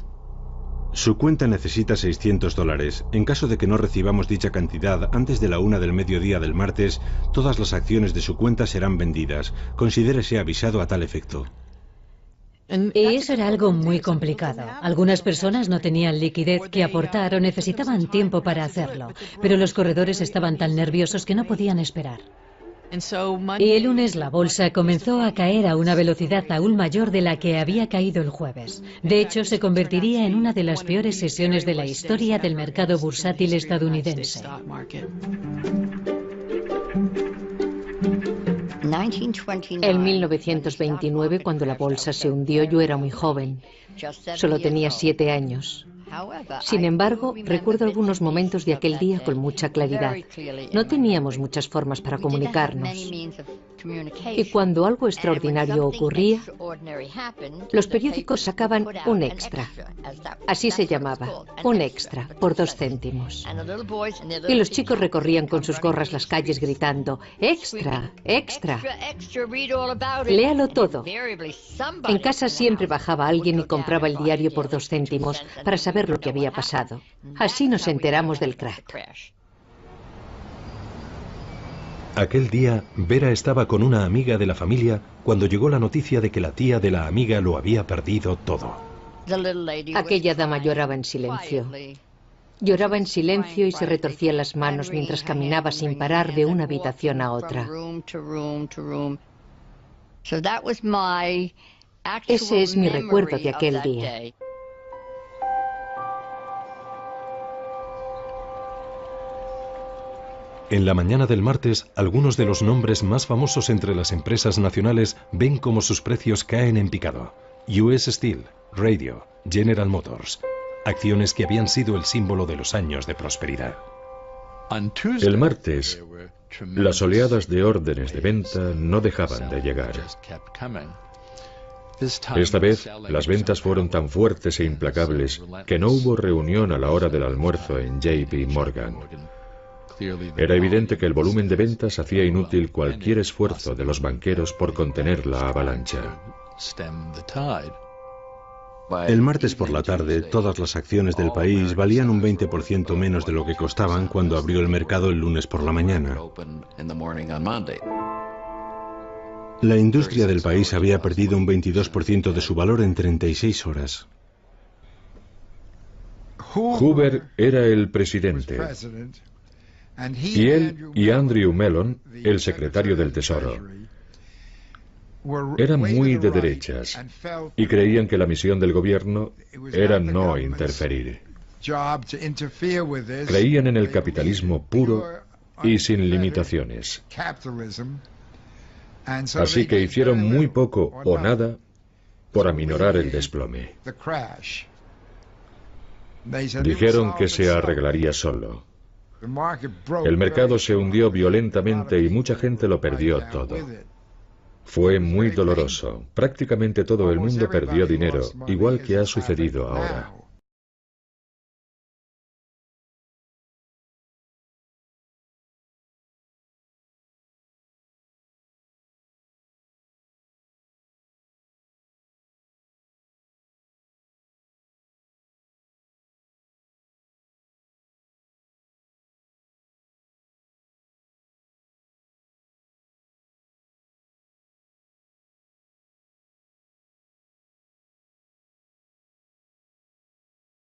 [SPEAKER 6] Su cuenta necesita $600. En caso de que no recibamos dicha cantidad antes de la 1 del mediodía del martes, todas las acciones de su cuenta serán vendidas. Considérese avisado a tal efecto.
[SPEAKER 5] Y eso era algo muy complicado. Algunas personas no tenían liquidez que aportar o necesitaban tiempo para hacerlo, pero los corredores estaban tan nerviosos que no podían esperar. Y el lunes la bolsa comenzó a caer a una velocidad aún mayor de la que había caído el jueves. De hecho, se convertiría en una de las peores sesiones de la historia del mercado bursátil estadounidense.
[SPEAKER 4] En 1929, cuando la bolsa se hundió, yo era muy joven. Solo tenía 7 años. Sin embargo, recuerdo algunos momentos de aquel día con mucha claridad. No teníamos muchas formas para comunicarnos. Y cuando algo extraordinario ocurría, los periódicos sacaban un extra. Así se llamaba, un extra, por 2 céntimos. Y los chicos recorrían con sus gorras las calles gritando, ¡extra, extra! Léalo todo. En casa siempre bajaba alguien y compraba el diario por 2 céntimos para saber lo que había pasado. Así nos enteramos del crack.
[SPEAKER 1] Aquel día, Vera estaba con una amiga de la familia cuando llegó la noticia de que la tía de la amiga lo había perdido todo.
[SPEAKER 4] Aquella dama lloraba en silencio. Lloraba en silencio y se retorcía las manos mientras caminaba sin parar de una habitación a otra. Ese es mi recuerdo de aquel día.
[SPEAKER 1] En la mañana del martes, algunos de los nombres más famosos entre las empresas nacionales ven cómo sus precios caen en picado. US Steel, Radio, General Motors, acciones que habían sido el símbolo de los años de prosperidad.
[SPEAKER 3] El martes, las oleadas de órdenes de venta no dejaban de llegar. Esta vez, las ventas fueron tan fuertes e implacables que no hubo reunión a la hora del almuerzo en JP Morgan. Era evidente que el volumen de ventas hacía inútil cualquier esfuerzo de los banqueros por contener la avalancha.
[SPEAKER 6] El martes por la tarde, todas las acciones del país valían un 20% menos de lo que costaban cuando abrió el mercado el lunes por la mañana. La industria del país había perdido un 22% de su valor en 36 horas.
[SPEAKER 3] Hoover era el presidente. Y él y Andrew Mellon, el secretario del Tesoro, eran muy de derechas y creían que la misión del gobierno era no interferir. Creían en el capitalismo puro y sin limitaciones. Así que hicieron muy poco o nada por aminorar el desplome. Dijeron que se arreglaría solo. El mercado se hundió violentamente y mucha gente lo perdió todo. Fue muy doloroso. Prácticamente todo el mundo perdió dinero, igual que ha sucedido ahora.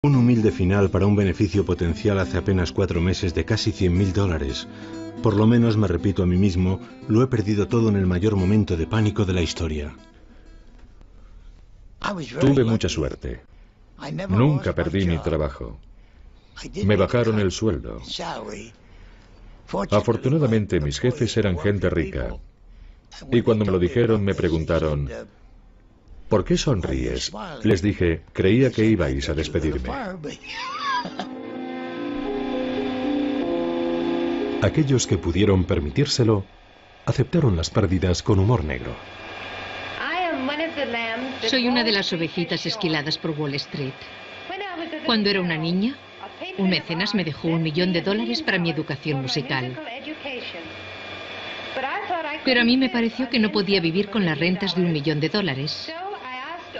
[SPEAKER 6] Un humilde final para un beneficio potencial hace apenas 4 meses de casi $100.000. Por lo menos, me repito a mí mismo, lo he perdido todo en el mayor momento de pánico de la historia.
[SPEAKER 3] Tuve mucha suerte. Nunca perdí mi trabajo. Me bajaron el sueldo. Afortunadamente, mis jefes eran gente rica. Y cuando me lo dijeron, me preguntaron: ¿por qué sonríes? Les dije, creía que ibais a despedirme.
[SPEAKER 1] Aquellos que pudieron permitírselo aceptaron las pérdidas con humor negro.
[SPEAKER 4] Soy una de las ovejitas esquiladas por Wall Street. Cuando era una niña, un mecenas me dejó $1 millón para mi educación musical. Pero a mí me pareció que no podía vivir con las rentas de $1 millón.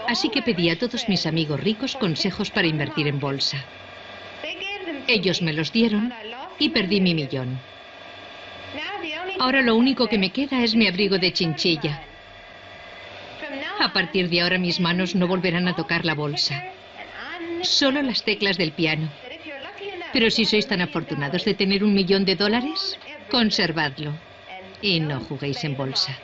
[SPEAKER 4] Así que pedí a todos mis amigos ricos consejos para invertir en bolsa. Ellos me los dieron y perdí mi $1 millón. Ahora lo único que me queda es mi abrigo de chinchilla. A partir de ahora mis manos no volverán a tocar la bolsa. Solo las teclas del piano. Pero si sois tan afortunados de tener $1 millón, conservadlo. Y no juguéis en bolsa.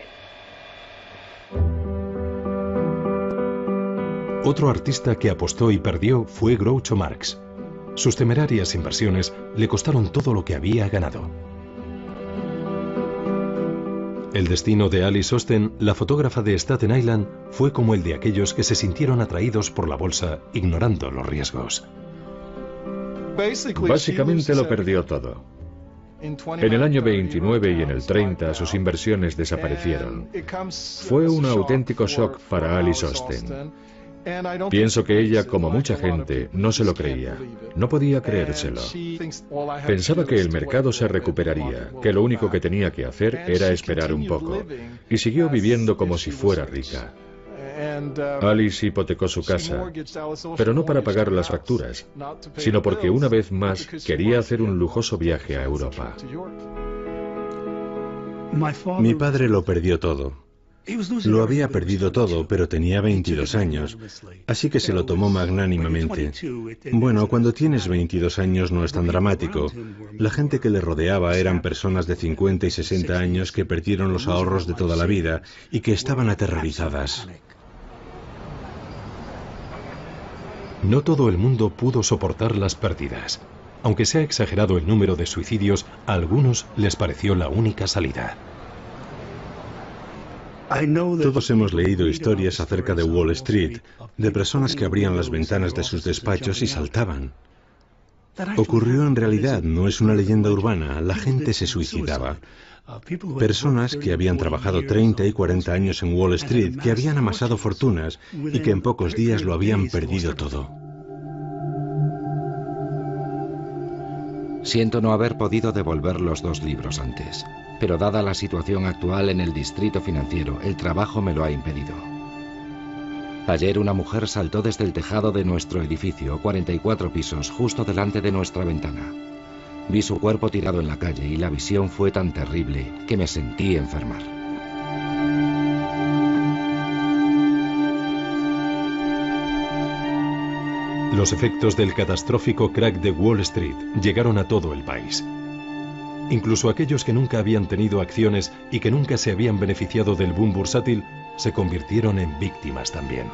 [SPEAKER 1] Otro artista que apostó y perdió fue Groucho Marx. Sus temerarias inversiones le costaron todo lo que había ganado. El destino de Alice Osten, la fotógrafa de Staten Island, fue como el de aquellos que se sintieron atraídos por la bolsa, ignorando los riesgos.
[SPEAKER 3] Básicamente lo perdió todo. En el año 29 y en el 30 sus inversiones desaparecieron. Fue un auténtico shock para Alice Osten. Pienso que ella, como mucha gente, no se lo creía. No podía creérselo. Pensaba que el mercado se recuperaría, que lo único que tenía que hacer era esperar un poco. Y siguió viviendo como si fuera rica. Alice hipotecó su casa, pero no para pagar las facturas, sino porque una vez más quería hacer un lujoso viaje a Europa.
[SPEAKER 6] Mi padre lo perdió todo. Lo había perdido todo, pero tenía 22 años, así que se lo tomó magnánimamente. Bueno, cuando tienes 22 años no es tan dramático. La gente que le rodeaba eran personas de 50 y 60 años que perdieron los ahorros de toda la vida y que estaban aterrorizadas.
[SPEAKER 1] No todo el mundo pudo soportar las pérdidas. Aunque se ha exagerado el número de suicidios, a algunos les pareció la única salida.
[SPEAKER 6] Todos hemos leído historias acerca de Wall Street, de personas que abrían las ventanas de sus despachos y saltaban. Ocurrió en realidad, no es una leyenda urbana, la gente se suicidaba. Personas que habían trabajado 30 y 40 años en Wall Street, que habían amasado fortunas y que en pocos días lo habían perdido todo.
[SPEAKER 2] Siento no haber podido devolver los 2 libros antes, pero dada la situación actual en el distrito financiero, el trabajo me lo ha impedido. Ayer una mujer saltó desde el tejado de nuestro edificio, 44 pisos, justo delante de nuestra ventana. Vi su cuerpo tirado en la calle y la visión fue tan terrible que me sentí enfermar.
[SPEAKER 1] Los efectos del catastrófico crack de Wall Street llegaron a todo el país. Incluso aquellos que nunca habían tenido acciones y que nunca se habían beneficiado del boom bursátil se convirtieron en víctimas también.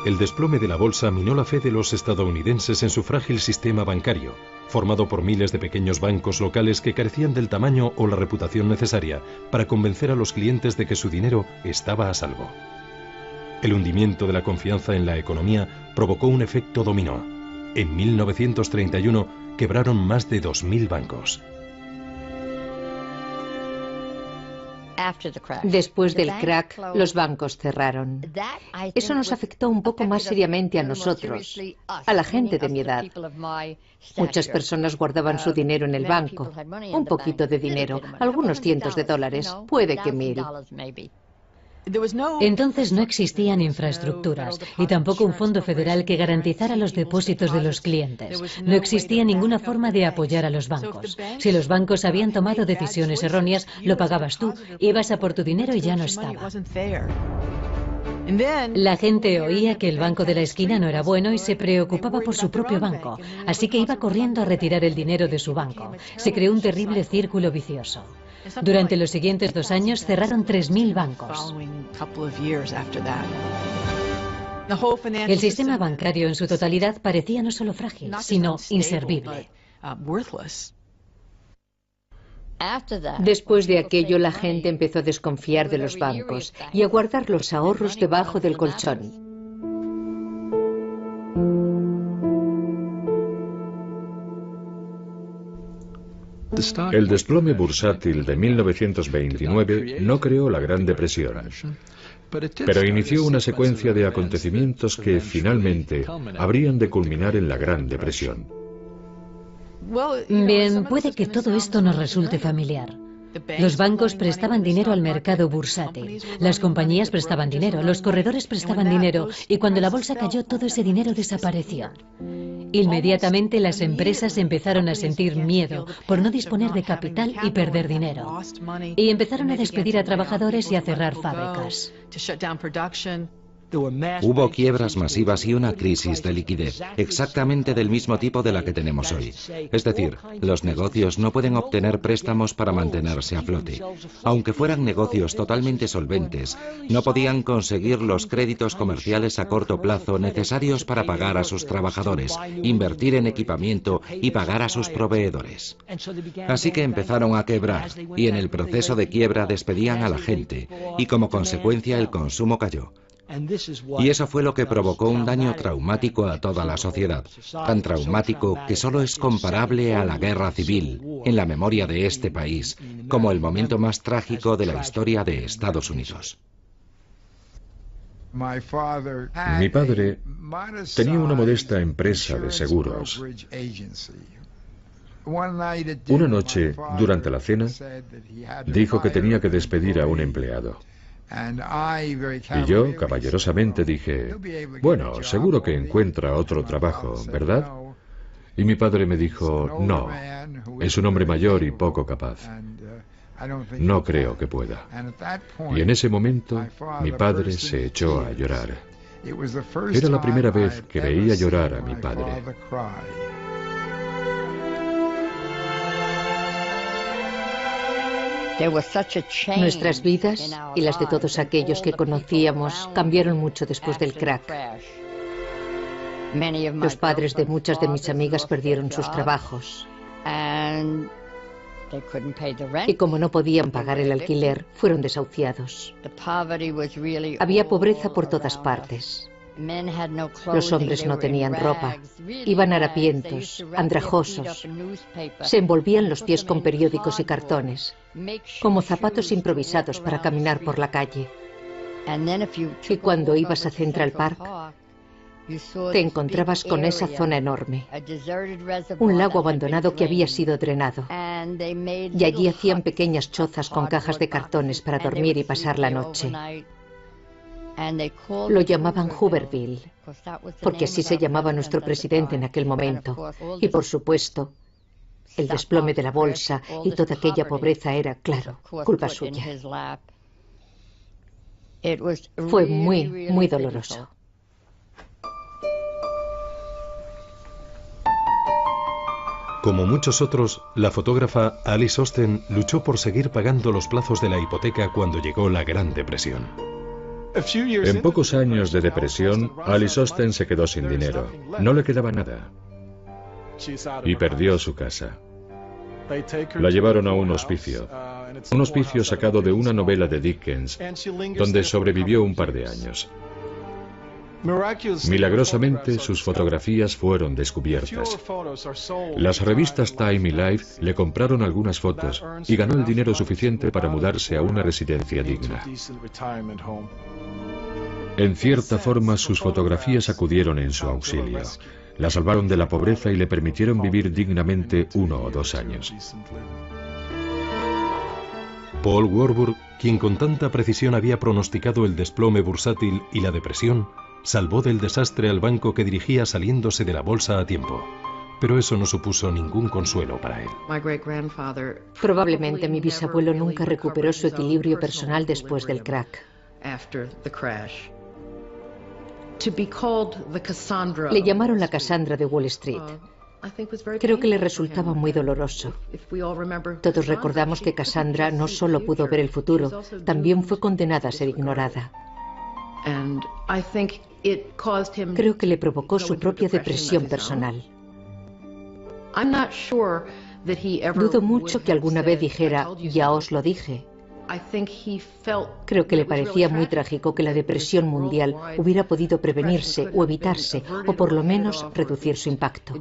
[SPEAKER 1] El desplome de la bolsa minó la fe de los estadounidenses en su frágil sistema bancario, formado por miles de pequeños bancos locales que carecían del tamaño o la reputación necesaria para convencer a los clientes de que su dinero estaba a salvo. El hundimiento de la confianza en la economía provocó un efecto dominó. En 1931 quebraron más de 2000 bancos.
[SPEAKER 4] Después del crack, los bancos cerraron. Eso nos afectó un poco más seriamente a nosotros, a la gente de mi edad. Muchas personas guardaban su dinero en el banco, un poquito de dinero, algunos cientos de dólares, puede que 1000.
[SPEAKER 5] Entonces no existían infraestructuras y tampoco un fondo federal que garantizara los depósitos de los clientes. No existía ninguna forma de apoyar a los bancos. Si los bancos habían tomado decisiones erróneas, lo pagabas tú, ibas a por tu dinero y ya no estaba. La gente oía que el banco de la esquina no era bueno y se preocupaba por su propio banco, así que iba corriendo a retirar el dinero de su banco. Se creó un terrible círculo vicioso. Durante los siguientes 2 años cerraron 3000 bancos. El sistema bancario en su totalidad parecía no solo frágil, sino inservible.
[SPEAKER 4] Después de aquello, la gente empezó a desconfiar de los bancos y a guardar los ahorros debajo del colchón.
[SPEAKER 3] El desplome bursátil de 1929 no creó la Gran Depresión, pero inició una secuencia de acontecimientos que finalmente habrían de culminar en la Gran Depresión.
[SPEAKER 5] Bien, puede que todo esto nos resulte familiar. Los bancos prestaban dinero al mercado bursátil, las compañías prestaban dinero, los corredores prestaban dinero y cuando la bolsa cayó todo ese dinero desapareció. Inmediatamente las empresas empezaron a sentir miedo por no disponer de capital y perder dinero. Y empezaron a despedir a trabajadores y a cerrar fábricas.
[SPEAKER 2] Hubo quiebras masivas y una crisis de liquidez, exactamente del mismo tipo de la que tenemos hoy. Es decir, los negocios no pueden obtener préstamos para mantenerse a flote. Aunque fueran negocios totalmente solventes, no podían conseguir los créditos comerciales a corto plazo necesarios para pagar a sus trabajadores, invertir en equipamiento y pagar a sus proveedores. Así que empezaron a quebrar y en el proceso de quiebra despedían a la gente y como consecuencia el consumo cayó. Y eso fue lo que provocó un daño traumático a toda la sociedad, tan traumático que solo es comparable a la guerra civil en la memoria de este país, como el momento más trágico de la historia de Estados Unidos.
[SPEAKER 3] Mi padre tenía una modesta empresa de seguros. Una noche, durante la cena, dijo que tenía que despedir a un empleado. Y yo, caballerosamente, dije, bueno, seguro que encuentra otro trabajo, ¿verdad? Y mi padre me dijo, no, es un hombre mayor y poco capaz. No creo que pueda. Y en ese momento, mi padre se echó a llorar. Era la primera vez que veía llorar a mi padre.
[SPEAKER 4] Nuestras vidas y las de todos aquellos que conocíamos cambiaron mucho después del crack. Los padres de muchas de mis amigas perdieron sus trabajos. Y como no podían pagar el alquiler, fueron desahuciados. Había pobreza por todas partes. Los hombres no tenían ropa, iban harapientos, andrajosos, se envolvían los pies con periódicos y cartones, como zapatos improvisados para caminar por la calle. Y cuando ibas a Central Park, te encontrabas con esa zona enorme, un lago abandonado que había sido drenado, y allí hacían pequeñas chozas con cajas de cartones para dormir y pasar la noche. Lo llamaban Hooverville, porque así se llamaba nuestro presidente en aquel momento. Y por supuesto, el desplome de la bolsa y toda aquella pobreza era, claro, culpa suya. Fue muy doloroso.
[SPEAKER 1] Como muchos otros, la fotógrafa Alice Osten luchó por seguir pagando los plazos de la hipoteca cuando llegó la Gran Depresión.
[SPEAKER 3] En pocos años de depresión, Alice Osten se quedó sin dinero. No le quedaba nada. Y perdió su casa. La llevaron a un hospicio sacado de una novela de Dickens, donde sobrevivió un par de años. Milagrosamente, sus fotografías fueron descubiertas. Las revistas Time y Life le compraron algunas fotos y ganó el dinero suficiente para mudarse a una residencia digna. En cierta forma, sus fotografías acudieron en su auxilio. La salvaron de la pobreza y le permitieron vivir dignamente 1 o 2 años.
[SPEAKER 1] Paul Warburg, quien con tanta precisión había pronosticado el desplome bursátil y la depresión, salvó del desastre al banco que dirigía saliéndose de la bolsa a tiempo. Pero eso no supuso ningún consuelo para él.
[SPEAKER 4] Probablemente mi bisabuelo nunca recuperó su equilibrio personal después del crack. Le llamaron la Cassandra de Wall Street. Creo que le resultaba muy doloroso. Todos recordamos que Cassandra no solo pudo ver el futuro, también fue condenada a ser ignorada. Creo que le provocó su propia depresión personal. Dudo mucho que alguna vez dijera, ya os lo dije. Creo que le parecía muy trágico que la depresión mundial hubiera podido prevenirse o evitarse, o por lo menos reducir su impacto.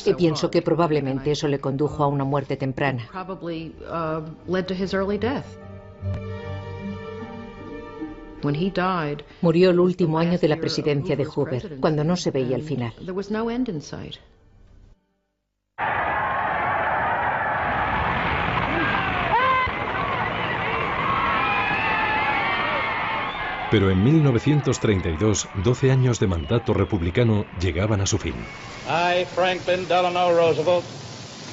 [SPEAKER 4] Y pienso que probablemente eso le condujo a una muerte temprana. Murió el último año de la presidencia de Hoover, cuando no se veía el final.
[SPEAKER 1] Pero en 1932, 12 años de mandato republicano llegaban a su fin.
[SPEAKER 7] I, Franklin Delano Roosevelt,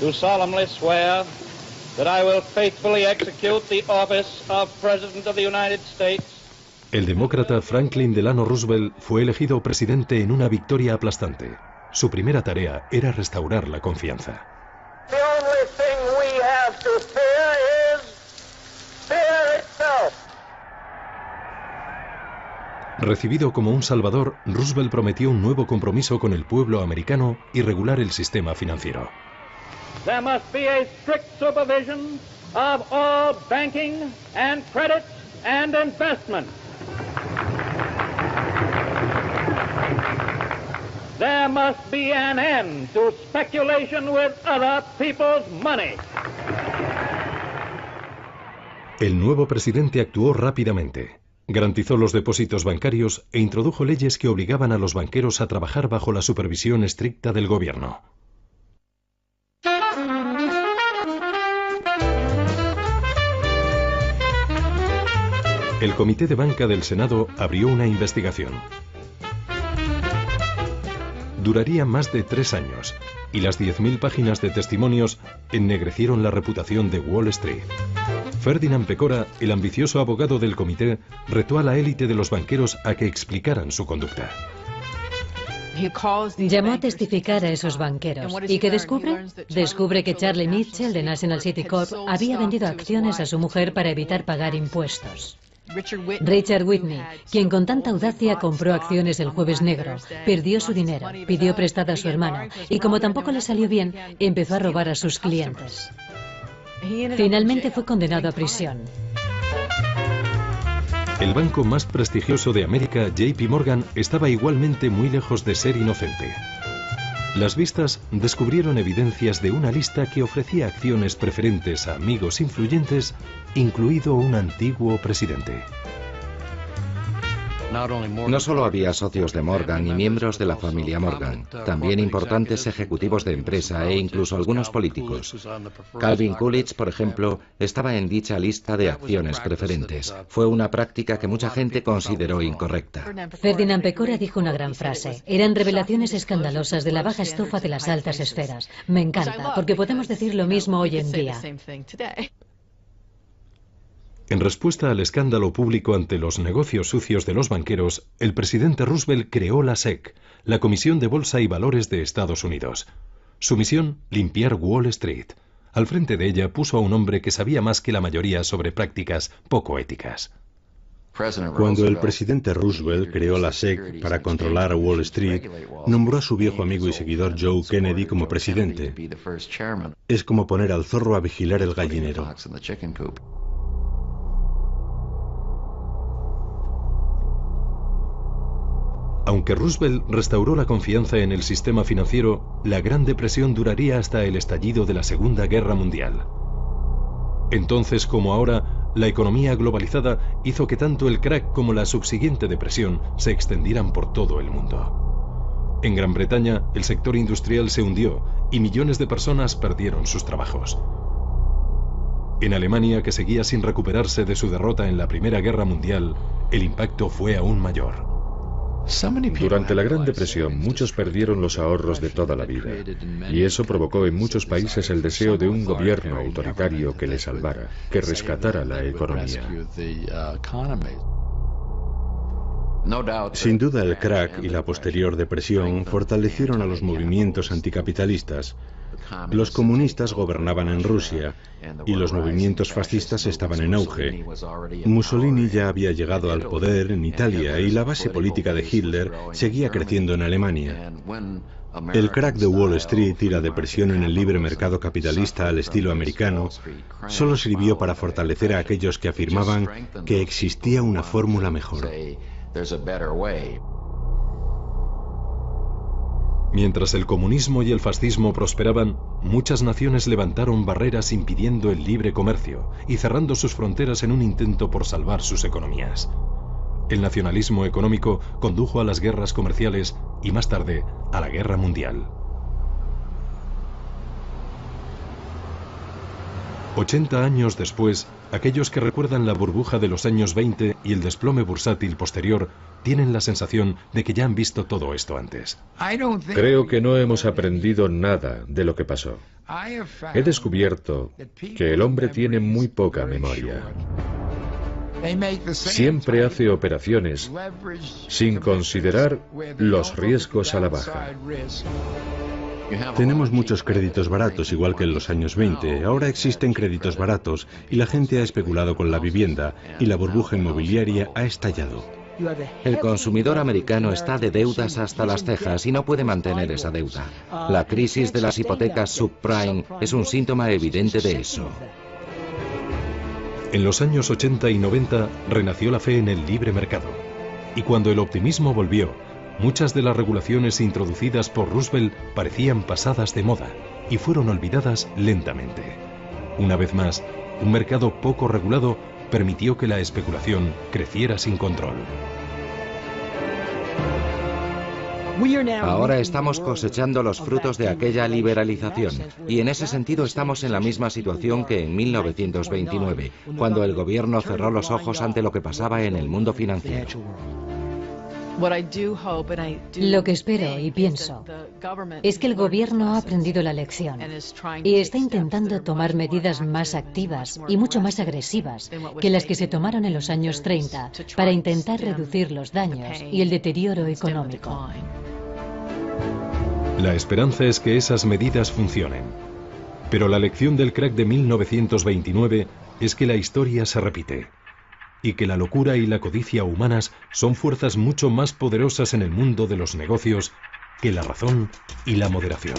[SPEAKER 7] do solemnly swear that I will faithfully execute the office of President of the United States.
[SPEAKER 1] El demócrata Franklin Delano Roosevelt fue elegido presidente en una victoria aplastante. Su primera tarea era restaurar la confianza.
[SPEAKER 7] The only thing we have to fear is fear itself.
[SPEAKER 1] Recibido como un salvador, Roosevelt prometió un nuevo compromiso con el pueblo americano y regular el sistema financiero.
[SPEAKER 7] There must be a strict supervision of all banking and credit and investment. There must be an end to speculation with other people's money.
[SPEAKER 1] El nuevo presidente actuó rápidamente. Garantizó los depósitos bancarios e introdujo leyes que obligaban a los banqueros a trabajar bajo la supervisión estricta del gobierno. El Comité de Banca del Senado abrió una investigación. Duraría más de 3 años, y las 10.000 páginas de testimonios ennegrecieron la reputación de Wall Street. Ferdinand Pecora, el ambicioso abogado del comité, retó a la élite de los banqueros a que explicaran su conducta.
[SPEAKER 5] Llamó a testificar a esos banqueros. ¿Y qué descubre? Descubre que Charlie Mitchell de National City Corp había vendido acciones a su mujer para evitar pagar impuestos. Richard Whitney, quien con tanta audacia compró acciones el Jueves Negro, perdió su dinero, pidió prestada a su hermano y como tampoco le salió bien, empezó a robar a sus clientes. Finalmente fue condenado a prisión.
[SPEAKER 1] El banco más prestigioso de América, JP Morgan, estaba igualmente muy lejos de ser inocente. Las vistas descubrieron evidencias de una lista que ofrecía acciones preferentes a amigos influyentes, incluido un antiguo presidente.
[SPEAKER 2] No solo había socios de Morgan y miembros de la familia Morgan, también importantes ejecutivos de empresa e incluso algunos políticos. Calvin Coolidge, por ejemplo, estaba en dicha lista de acciones preferentes. Fue una práctica que mucha gente consideró incorrecta.
[SPEAKER 5] Ferdinand Pecora dijo una gran frase. Eran revelaciones escandalosas de la baja estofa de las altas esferas. Me encanta, porque podemos decir lo mismo hoy en día.
[SPEAKER 1] En respuesta al escándalo público ante los negocios sucios de los banqueros, el presidente Roosevelt creó la SEC, la Comisión de Bolsa y Valores de Estados Unidos. Su misión, limpiar Wall Street. Al frente de ella puso a un hombre que sabía más que la mayoría sobre prácticas poco éticas.
[SPEAKER 6] Cuando el presidente Roosevelt creó la SEC para controlar a Wall Street, nombró a su viejo amigo y seguidor Joe Kennedy como presidente. Es como poner al zorro a vigilar el gallinero.
[SPEAKER 1] Aunque Roosevelt restauró la confianza en el sistema financiero, la Gran Depresión duraría hasta el estallido de la Segunda Guerra Mundial. Entonces, como ahora, la economía globalizada hizo que tanto el crack como la subsiguiente depresión se extendieran por todo el mundo. En Gran Bretaña, el sector industrial se hundió y millones de personas perdieron sus trabajos. En Alemania, que seguía sin recuperarse de su derrota en la Primera Guerra Mundial, el impacto fue aún mayor.
[SPEAKER 3] Durante la Gran Depresión, muchos perdieron los ahorros de toda la vida, y eso provocó en muchos países el deseo de un gobierno autoritario que les salvara, que rescatara la economía.
[SPEAKER 6] Sin duda, el crack y la posterior depresión fortalecieron a los movimientos anticapitalistas. Los comunistas gobernaban en Rusia y los movimientos fascistas estaban en auge. Mussolini ya había llegado al poder en Italia y la base política de Hitler seguía creciendo en Alemania. El crack de Wall Street y la depresión en el libre mercado capitalista al estilo americano solo sirvió para fortalecer a aquellos que afirmaban que existía una fórmula mejor.
[SPEAKER 1] Mientras el comunismo y el fascismo prosperaban, muchas naciones levantaron barreras impidiendo el libre comercio y cerrando sus fronteras en un intento por salvar sus economías. El nacionalismo económico condujo a las guerras comerciales y más tarde a la Guerra Mundial. 80 años después, aquellos que recuerdan la burbuja de los años 20 y el desplome bursátil posterior tienen la sensación de que ya han visto todo esto antes.
[SPEAKER 3] Creo que no hemos aprendido nada de lo que pasó. He descubierto que el hombre tiene muy poca memoria. Siempre hace operaciones sin considerar los riesgos a la baja.
[SPEAKER 6] Tenemos muchos créditos baratos, igual que en los años 20. Ahora existen créditos baratos y la gente ha especulado con la vivienda y la burbuja inmobiliaria ha estallado.
[SPEAKER 2] El consumidor americano está de deudas hasta las cejas y no puede mantener esa deuda. La crisis de las hipotecas subprime es un síntoma evidente de eso.
[SPEAKER 1] En los años 80 y 90 renació la fe en el libre mercado. Y cuando el optimismo volvió, muchas de las regulaciones introducidas por Roosevelt parecían pasadas de moda y fueron olvidadas lentamente. Una vez más, un mercado poco regulado permitió que la especulación creciera sin control.
[SPEAKER 2] Ahora estamos cosechando los frutos de aquella liberalización y en ese sentido estamos en la misma situación que en 1929, cuando el gobierno cerró los ojos ante lo que pasaba en el mundo financiero.
[SPEAKER 5] Lo que espero y pienso es que el gobierno ha aprendido la lección y está intentando tomar medidas más activas y mucho más agresivas que las que se tomaron en los años 30 para intentar reducir los daños y el deterioro económico.
[SPEAKER 1] La esperanza es que esas medidas funcionen. Pero la lección del crack de 1929 es que la historia se repite y que la locura y la codicia humanas son fuerzas mucho más poderosas en el mundo de los negocios que la razón y la moderación.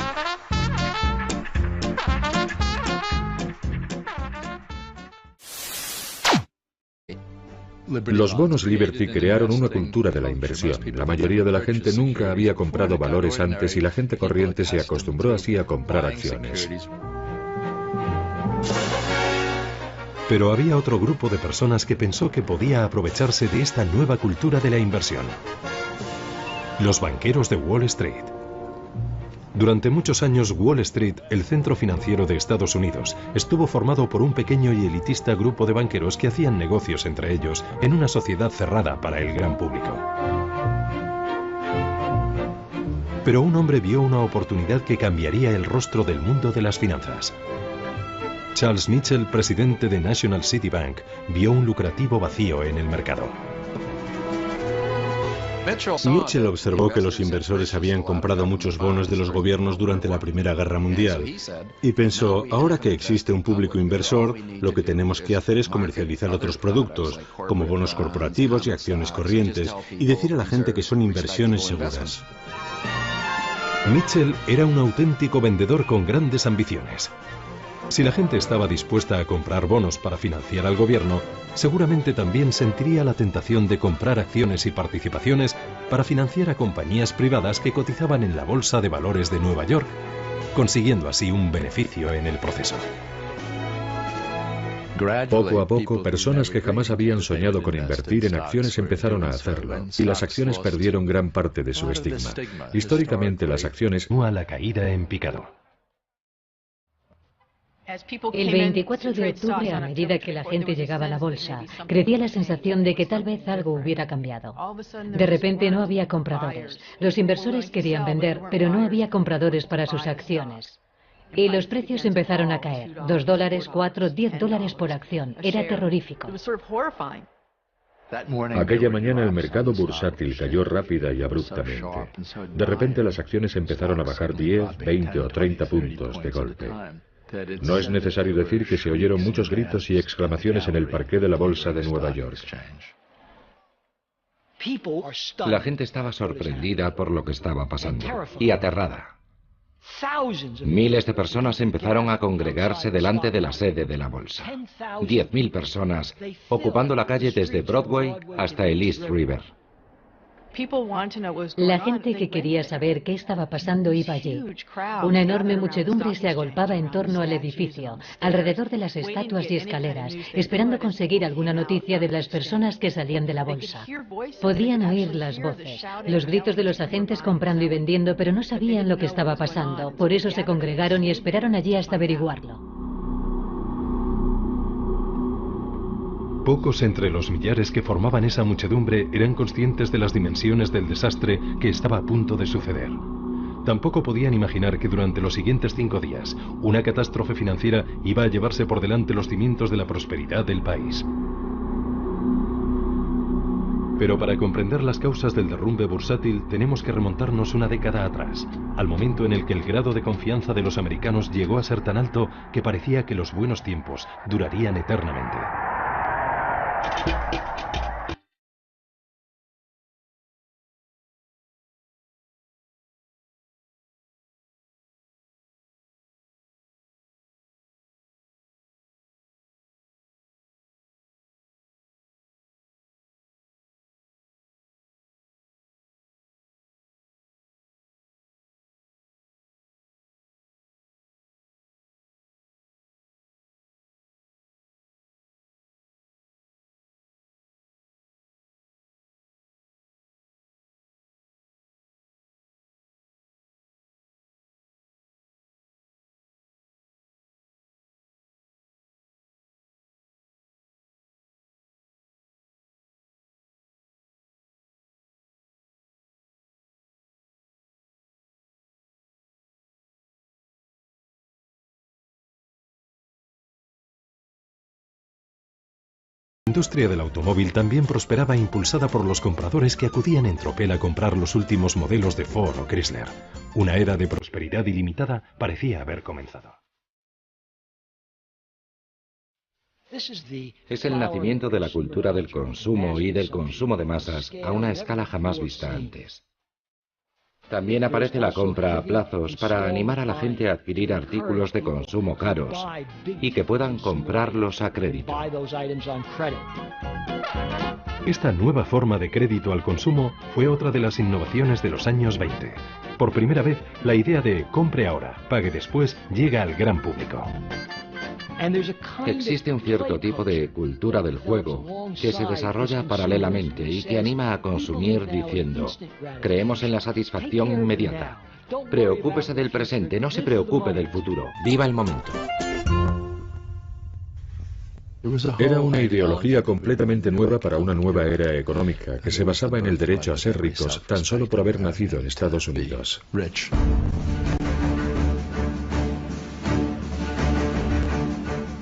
[SPEAKER 3] Los bonos Liberty crearon una cultura de la inversión. La mayoría de la gente nunca había comprado valores antes y la gente corriente se acostumbró así a comprar acciones.
[SPEAKER 1] Pero había otro grupo de personas que pensó que podía aprovecharse de esta nueva cultura de la inversión. Los banqueros de Wall Street. Durante muchos años, Wall Street, el centro financiero de Estados Unidos, estuvo formado por un pequeño y elitista grupo de banqueros que hacían negocios entre ellos en una sociedad cerrada para el gran público. Pero un hombre vio una oportunidad que cambiaría el rostro del mundo de las finanzas. Charles Mitchell, presidente de National City Bank, vio un lucrativo vacío en el mercado.
[SPEAKER 6] Mitchell observó que los inversores habían comprado muchos bonos de los gobiernos durante la Primera Guerra Mundial y pensó, ahora que existe un público inversor, lo que tenemos que hacer es comercializar otros productos, como bonos corporativos y acciones corrientes, y decir a la gente que son inversiones seguras.
[SPEAKER 1] Mitchell era un auténtico vendedor con grandes ambiciones. Si la gente estaba dispuesta a comprar bonos para financiar al gobierno, seguramente también sentiría la tentación de comprar acciones y participaciones para financiar a compañías privadas que cotizaban en la Bolsa de Valores de Nueva York, consiguiendo así un beneficio en el proceso.
[SPEAKER 3] Poco a poco, personas que jamás habían soñado con invertir en acciones empezaron a hacerlo, y las acciones perdieron gran parte de su estigma. Históricamente, las acciones...
[SPEAKER 1] A la caída en picado.
[SPEAKER 5] El 24 de octubre, a medida que la gente llegaba a la bolsa, crecía la sensación de que tal vez algo hubiera cambiado. De repente no había compradores. Los inversores querían vender, pero no había compradores para sus acciones. Y los precios empezaron a caer. $2, $4, $10 por acción. Era terrorífico.
[SPEAKER 3] Aquella mañana el mercado bursátil cayó rápida y abruptamente. De repente las acciones empezaron a bajar 10, 20 o 30 puntos de golpe. No es necesario decir que se oyeron muchos gritos y exclamaciones en el parqué de la bolsa de Nueva York.
[SPEAKER 2] La gente estaba sorprendida por lo que estaba pasando y aterrada. Miles de personas empezaron a congregarse delante de la sede de la bolsa. 10.000 personas ocupando la calle desde Broadway hasta el East River.
[SPEAKER 5] La gente que quería saber qué estaba pasando iba allí. Una enorme muchedumbre se agolpaba en torno al edificio, alrededor de las estatuas y escaleras, esperando conseguir alguna noticia de las personas que salían de la bolsa. Podían oír las voces, los gritos de los agentes comprando y vendiendo, pero no sabían lo que estaba pasando. Por eso se congregaron y esperaron allí hasta averiguarlo.
[SPEAKER 1] Pocos entre los millares que formaban esa muchedumbre eran conscientes de las dimensiones del desastre que estaba a punto de suceder. Tampoco podían imaginar que durante los siguientes 5 días, una catástrofe financiera iba a llevarse por delante los cimientos de la prosperidad del país. Pero para comprender las causas del derrumbe bursátil tenemos que remontarnos una década atrás, al momento en el que el grado de confianza de los americanos llegó a ser tan alto que parecía que los buenos tiempos durarían eternamente. La industria del automóvil también prosperaba impulsada por los compradores que acudían en tropel a comprar los últimos modelos de Ford o Chrysler. Una era de prosperidad ilimitada parecía haber comenzado.
[SPEAKER 2] Es el nacimiento de la cultura del consumo y del consumo de masas a una escala jamás vista antes. También aparece la compra a plazos para animar a la gente a adquirir artículos de consumo caros y que puedan comprarlos a crédito.
[SPEAKER 1] Esta nueva forma de crédito al consumo fue otra de las innovaciones de los años 20. Por primera vez, la idea de compre ahora, pague después llega al gran público.
[SPEAKER 2] Existe un cierto tipo de cultura del juego que se desarrolla paralelamente y que anima a consumir diciendo: creemos en la satisfacción inmediata. Preocúpese del presente, no se preocupe del futuro. Viva el momento.
[SPEAKER 3] Era una ideología completamente nueva para una nueva era económica que se basaba en el derecho a ser ricos tan solo por haber nacido en Estados Unidos.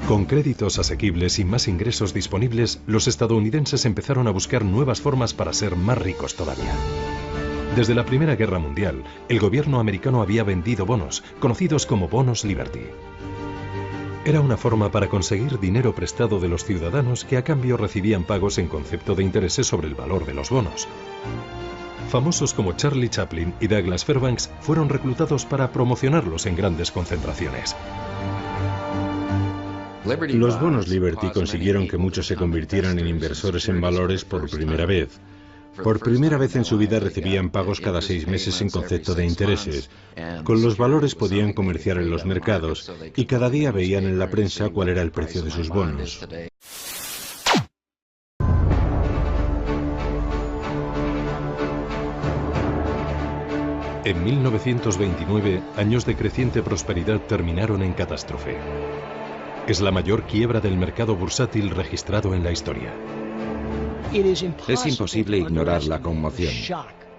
[SPEAKER 1] Con créditos asequibles y más ingresos disponibles, los estadounidenses empezaron a buscar nuevas formas para ser más ricos todavía. Desde la Primera Guerra Mundial, el gobierno americano había vendido bonos, conocidos como bonos Liberty. Era una forma para conseguir dinero prestado de los ciudadanos que a cambio recibían pagos en concepto de intereses sobre el valor de los bonos. Famosos como Charlie Chaplin y Douglas Fairbanks fueron reclutados para promocionarlos en grandes concentraciones.
[SPEAKER 6] Los bonos Liberty consiguieron que muchos se convirtieran en inversores en valores por primera vez. Por primera vez en su vida recibían pagos cada 6 meses en concepto de intereses. Con los valores podían comerciar en los mercados y cada día veían en la prensa cuál era el precio de sus bonos.
[SPEAKER 1] En 1929, años de creciente prosperidad terminaron en catástrofe. Es la mayor quiebra del mercado bursátil registrado en la historia.
[SPEAKER 2] Es imposible ignorar la conmoción,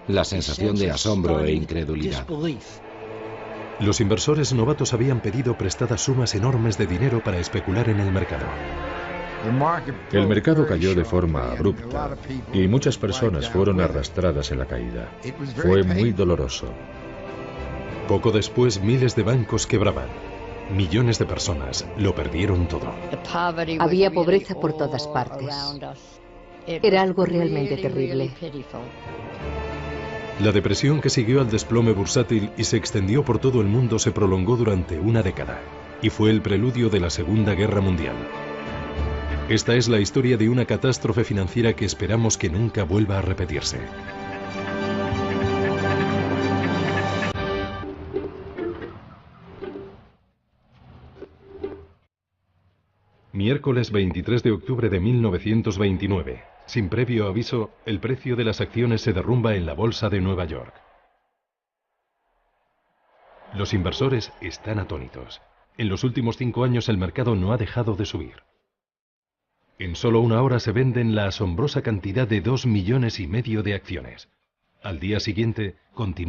[SPEAKER 2] la sensación de asombro e incredulidad.
[SPEAKER 1] Los inversores novatos habían pedido prestadas sumas enormes de dinero para especular en el mercado.
[SPEAKER 3] El mercado cayó de forma abrupta y muchas personas fueron arrastradas en la caída. Fue muy doloroso.
[SPEAKER 1] Poco después, miles de bancos quebraban. Millones de personas lo perdieron todo.
[SPEAKER 4] Había pobreza por todas partes. Era algo realmente terrible.
[SPEAKER 1] La depresión que siguió al desplome bursátil y se extendió por todo el mundo se prolongó durante una década y fue el preludio de la Segunda Guerra Mundial. Esta es la historia de una catástrofe financiera que esperamos que nunca vuelva a repetirse. Miércoles 23 de octubre de 1929. Sin previo aviso, el precio de las acciones se derrumba en la bolsa de Nueva York. Los inversores están atónitos. En los últimos 5 años el mercado no ha dejado de subir. En solo una hora se venden la asombrosa cantidad de 2,5 millones de acciones. Al día siguiente, continúa.